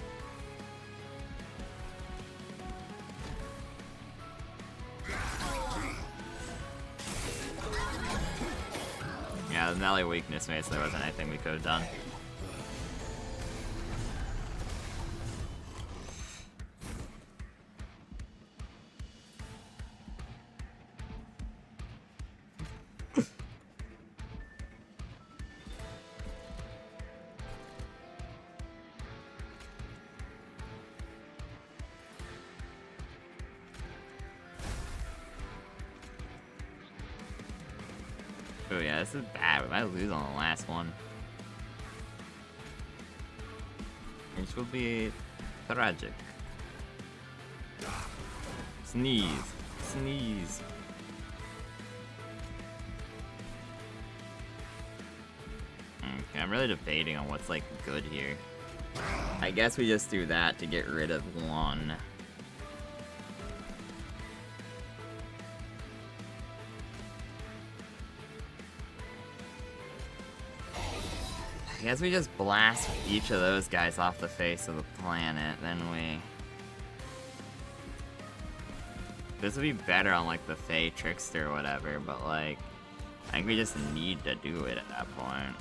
Yeah, the melee weakness made so there wasn't anything we could have done. Oh yeah, this is bad. We might lose on the last one. Which will be tragic. Sneeze. Sneeze. Okay, I'm really debating on what's, like, good here. I guess we just do that to get rid of one. I guess we just blast each of those guys off the face of the planet, then we... This would be better on, like, the Fey Trickster or whatever, but, like, I think we just need to do it at that point.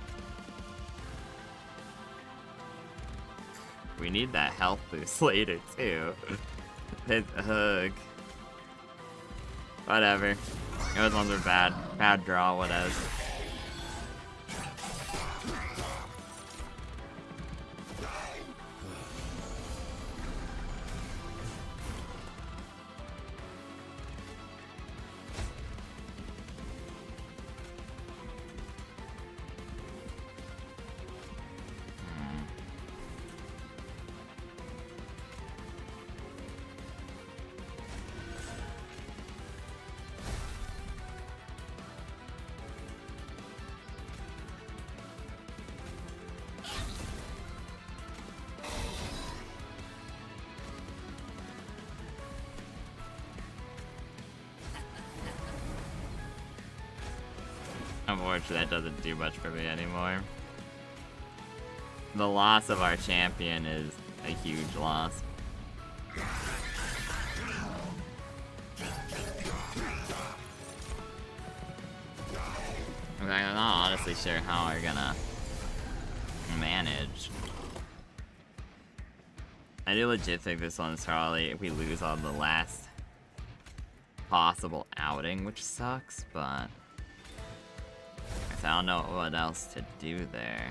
We need that health boost later, too. Hit a hug. Whatever. Those ones are bad. Bad draw, whatever. Unfortunately, that doesn't do much for me anymore. The loss of our champion is a huge loss. I'm not honestly sure how we're gonna manage. I do legit think this one's probably, if we lose on the last possible outing, which sucks, but I don't know what else to do there.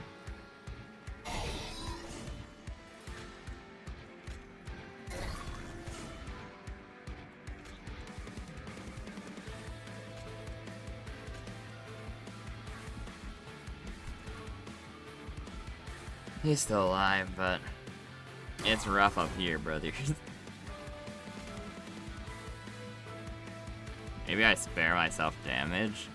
He's still alive, but it's rough up here, brothers. Maybe I spare myself damage?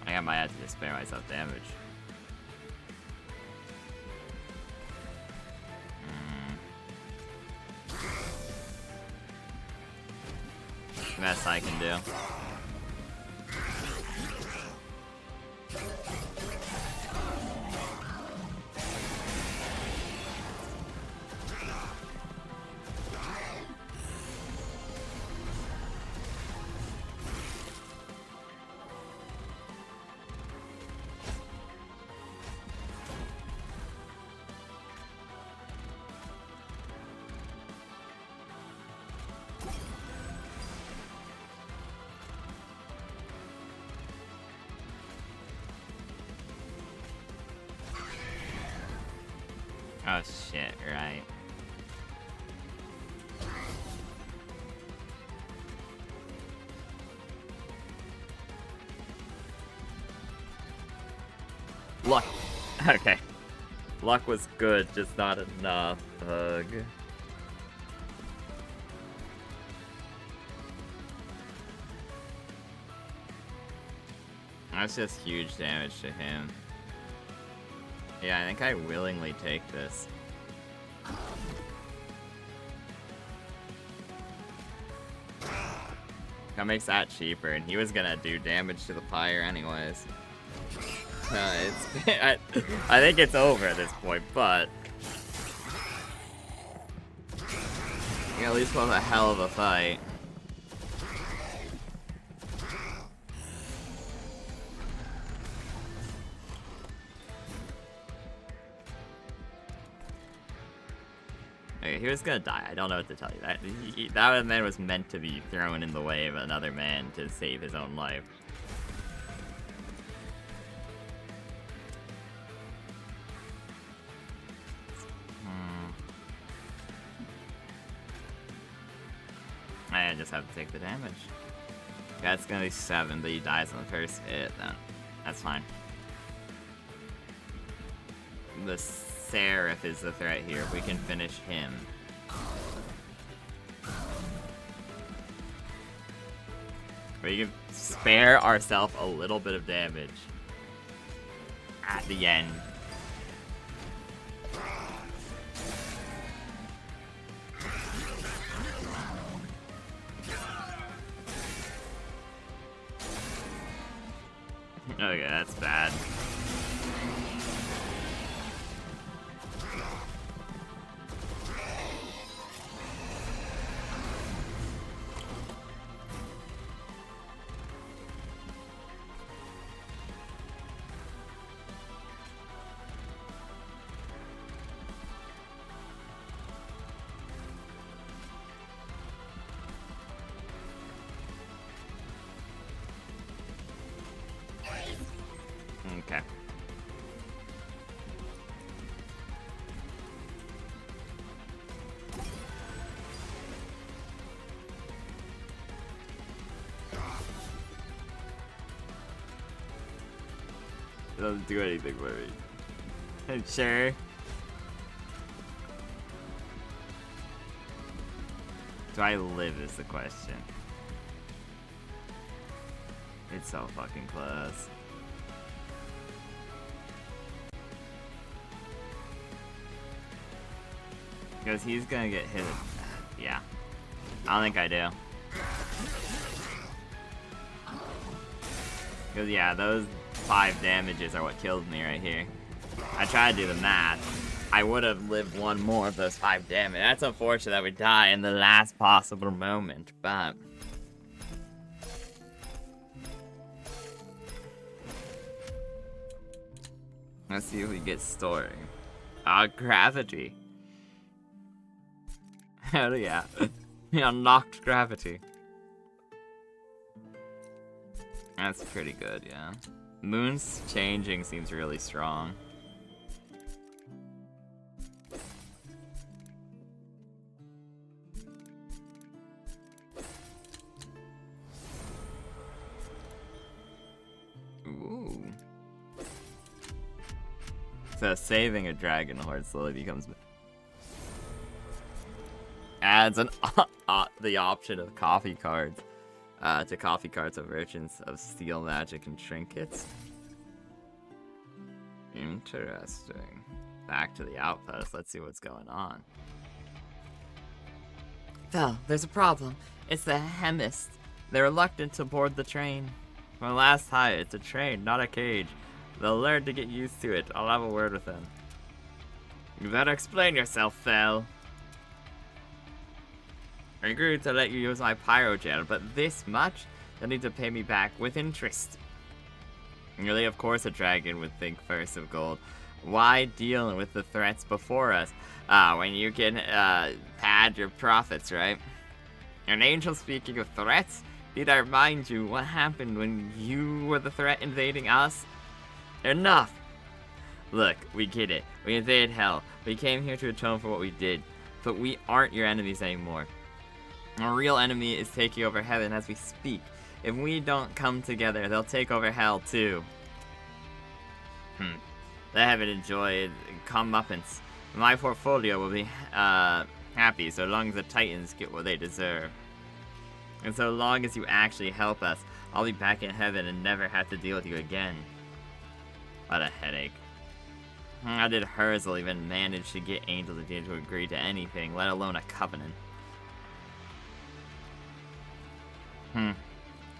I think I might have to just spare myself damage. Best I can do. Oh shit, right. Luck. Okay. Luck was good, just not enough. Ugh. That's just huge damage to him. Yeah, I think I willingly take this. That makes that cheaper, and he was gonna do damage to the pyre anyways. I think it's over at this point, but you at least was a hell of a fight. Okay, he was gonna die. I don't know what to tell you. That man was meant to be thrown in the way of another man to save his own life. I just have to take the damage. That's gonna be 7, but he dies on the first hit, then. That's fine. The Seraph is the threat here. We can finish him. We can spare ourselves a little bit of damage at the end. Okay, that's bad. Okay. It doesn't do anything for me. Sure. Do I live is the question. It's so fucking close. Because he's gonna get hit. Yeah. I don't think I do. Because, yeah, those 5 damages are what killed me right here. I tried to do the math. I would have lived one more of those 5 damage. That's unfortunate that we die in the last possible moment, but... Let's see if we get story. Gravity. Hell yeah. He unlocked gravity. That's pretty good, yeah. Moon's changing seems really strong. Ooh. So saving a dragon horde slowly becomes... adds the option of coffee cards to coffee cards of merchants of steel magic and trinkets. Interesting. Back to the outpost. Let's see what's going on. Vel, there's a problem. It's the chemist. They're reluctant to board the train. From last high, it's a train, not a cage. They'll learn to get used to it. I'll have a word with them. You better explain yourself, Vel. I agreed to let you use my pyrogel, but this much? You'll need to pay me back with interest. Really, of course a dragon would think first of gold. Why deal with the threats before us? When you can pad your profits, right? An angel speaking of threats? Did I remind you what happened when you were the threat invading us? Enough! Look, we get it. We invade hell. We came here to atone for what we did, but we aren't your enemies anymore. Our real enemy is taking over heaven as we speak. If we don't come together, they'll take over hell too. They haven't enjoyed comeuppance. My portfolio will be happy so long as the Titans get what they deserve. And so long as you actually help us, I'll be back in heaven and never have to deal with you again. What a headache. How did Herzl even manage to get Angel to agree to anything, let alone a covenant?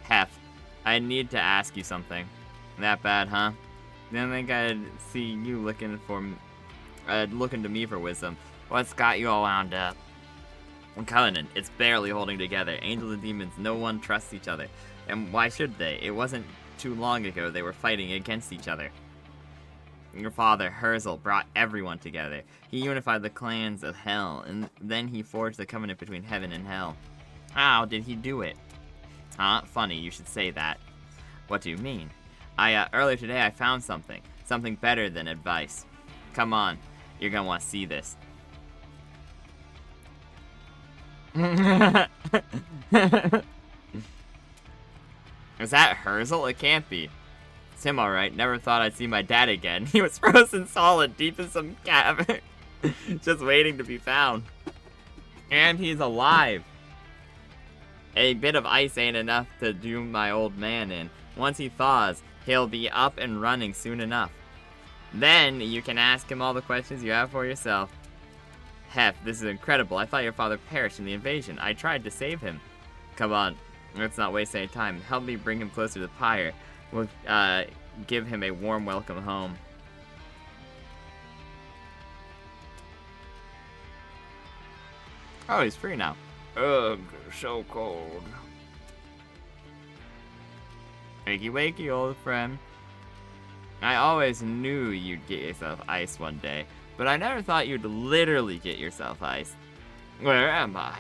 Hef, I need to ask you something. That bad, huh? Didn't think I'd see you looking to me for wisdom. What's got you all wound up? Covenant, it's barely holding together. Angels and demons, no one trusts each other. And why should they? It wasn't too long ago they were fighting against each other. Your father, Herzl, brought everyone together. He unified the clans of hell, and then he forged the covenant between heaven and hell. How did he do it? Huh? Funny, you should say that. What do you mean? Earlier today I found something. Something better than advice. Come on, you're gonna want to see this. Is that Herzl? It can't be. It's him, alright. Never thought I'd see my dad again. He was frozen solid deep in some cavern. Just waiting to be found. And he's alive. A bit of ice ain't enough to do my old man in. Once he thaws, he'll be up and running soon enough. Then you can ask him all the questions you have for yourself. Hef, this is incredible. I thought your father perished in the invasion. I tried to save him. Come on, let's not waste any time. Help me bring him closer to the pyre. We'll give him a warm welcome home. Oh, he's free now. Ugh, so cold. Wakey wakey, old friend. I always knew you'd get yourself ice one day, but I never thought you'd literally get yourself ice. Where am I?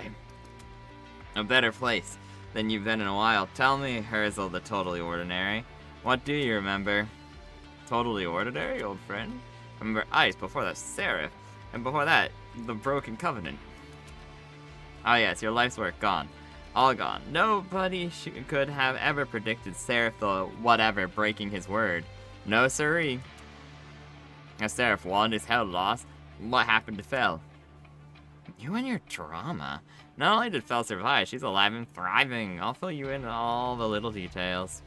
A better place than you've been in a while. Tell me, Herzl the Totally Ordinary. What do you remember? Totally Ordinary, old friend? I remember ice, before that Seraph, and before that, the Broken Covenant. Oh yes, your life's work gone. All gone. Nobody could have ever predicted Seraph the whatever breaking his word. No siree. As Seraph won, his hell lost. What happened to Fel? You and your drama. Not only did Fel survive, she's alive and thriving. I'll fill you in on all the little details.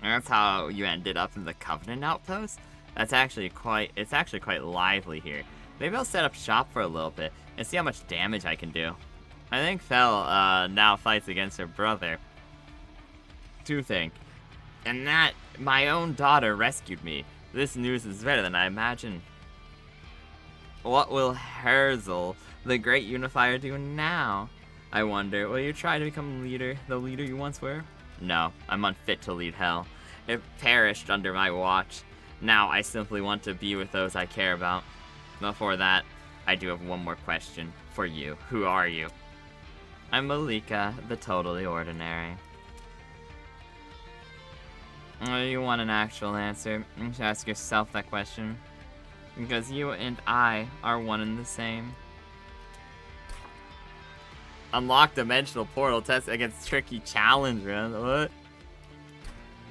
That's how you ended up in the Covenant outpost? It's actually quite lively here. Maybe I'll set up shop for a little bit and see how much damage I can do. I think Fel now fights against her brother. To think. And that my own daughter rescued me. This news is better than I imagined. What will Herzl, the great unifier, do now? I wonder, will you try to become the leader you once were? No, I'm unfit to lead hell. It perished under my watch. Now I simply want to be with those I care about. Before that, I do have one more question for you. Who are you? I'm Malika, the Totally Ordinary. You want an actual answer? You should ask yourself that question. Because you and I are one and the same. Unlock dimensional portal test against tricky challenge run. What?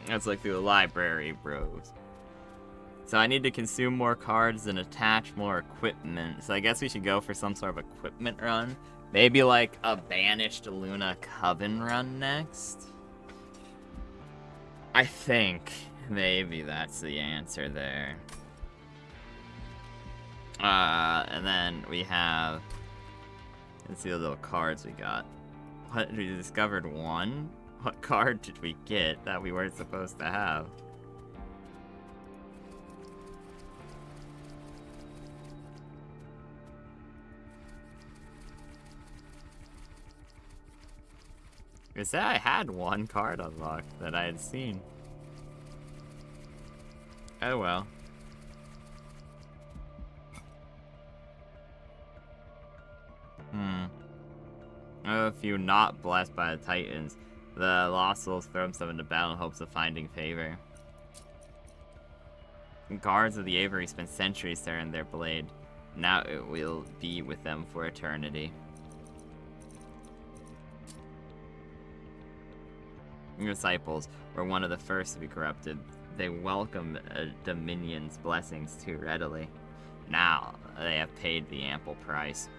That's like through the library, bros. So I need to consume more cards and attach more equipment. So I guess we should go for some sort of equipment run. Maybe like a Banished Luna Coven run next. I think maybe that's the answer there. And then we have, let's see the little cards we got. What, we discovered one? What card did we get that we weren't supposed to have? I said I had one card unlocked that I had seen. Oh well. If you're not blessed by the Titans, the Lost Souls throw themselves into battle in hopes of finding favor. Guards of the Aviary spent centuries to earn their blade. Now it will be with them for eternity. Your disciples were one of the first to be corrupted. They welcomed Dominion's blessings too readily. Now they have paid the ample price.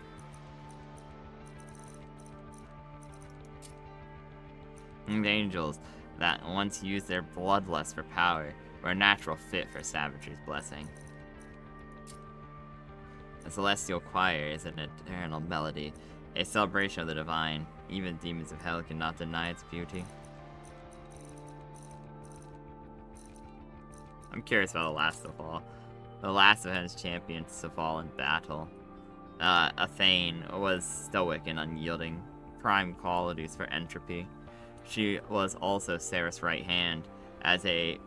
The angels that once used their bloodlust for power were a natural fit for savagery's blessing. The celestial choir is an eternal melody, a celebration of the divine. Even demons of hell cannot deny its beauty. I'm curious about the last of all. The last of Heaven's champions to fall in battle. Athane was stoic and unyielding, prime qualities for entropy. She was also Seraph's right hand, as a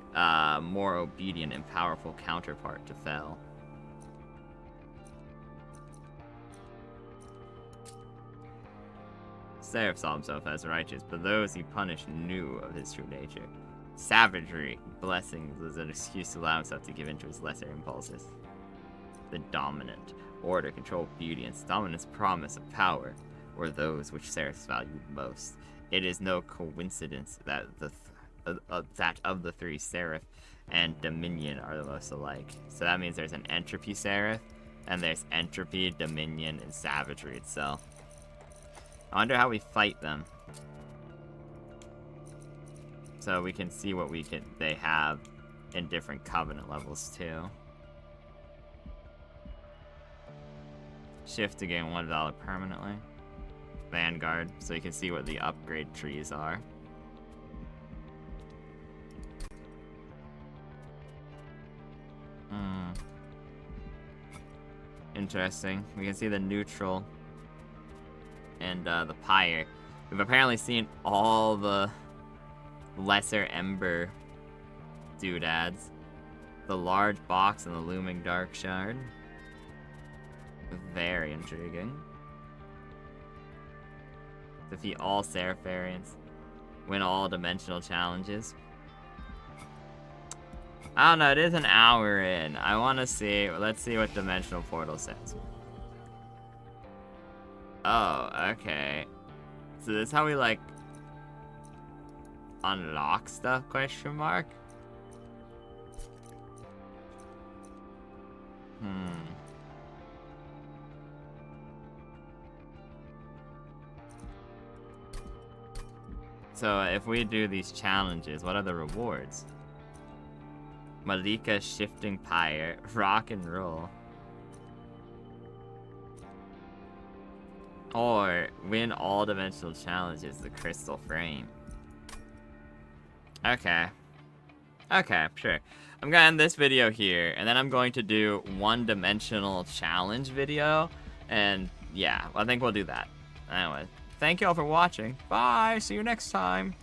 more obedient and powerful counterpart to Fel. Seraph saw himself as righteous, but those he punished knew of his true nature. Savagery, blessings, was an excuse to allow himself to give in to his lesser impulses. The dominant order controlled beauty, and dominant's promise of power were those which Seraphs valued most. It is no coincidence that that of the three, Seraph and Dominion are the most alike. So that means there's an entropy Seraph, and there's entropy, Dominion, and savagery itself. I wonder how we fight them. So we can see what they have in different covenant levels too. Shift to gain $1 permanently. Vanguard, so you can see what the upgrade trees are. Interesting. We can see the neutral and the pyre. We've apparently seen all the lesser ember doodads. The large box and the looming dark shard. Very intriguing. Defeat all Seraph variants. Win all dimensional challenges. I don't know, it is an hour in. I want to see, let's see what Dimensional Portal says. Oh, okay. So this is how we, like, unlock stuff, question mark? So if we do these challenges, what are the rewards? Malika Shifting Pyre, Rock and Roll. Or win all dimensional challenges, the Crystal Frame. Okay. Okay, sure. I'm gonna end this video here, and then I'm going to do one dimensional challenge video, and yeah, I think we'll do that. Anyway, thank you all for watching. Bye, see you next time.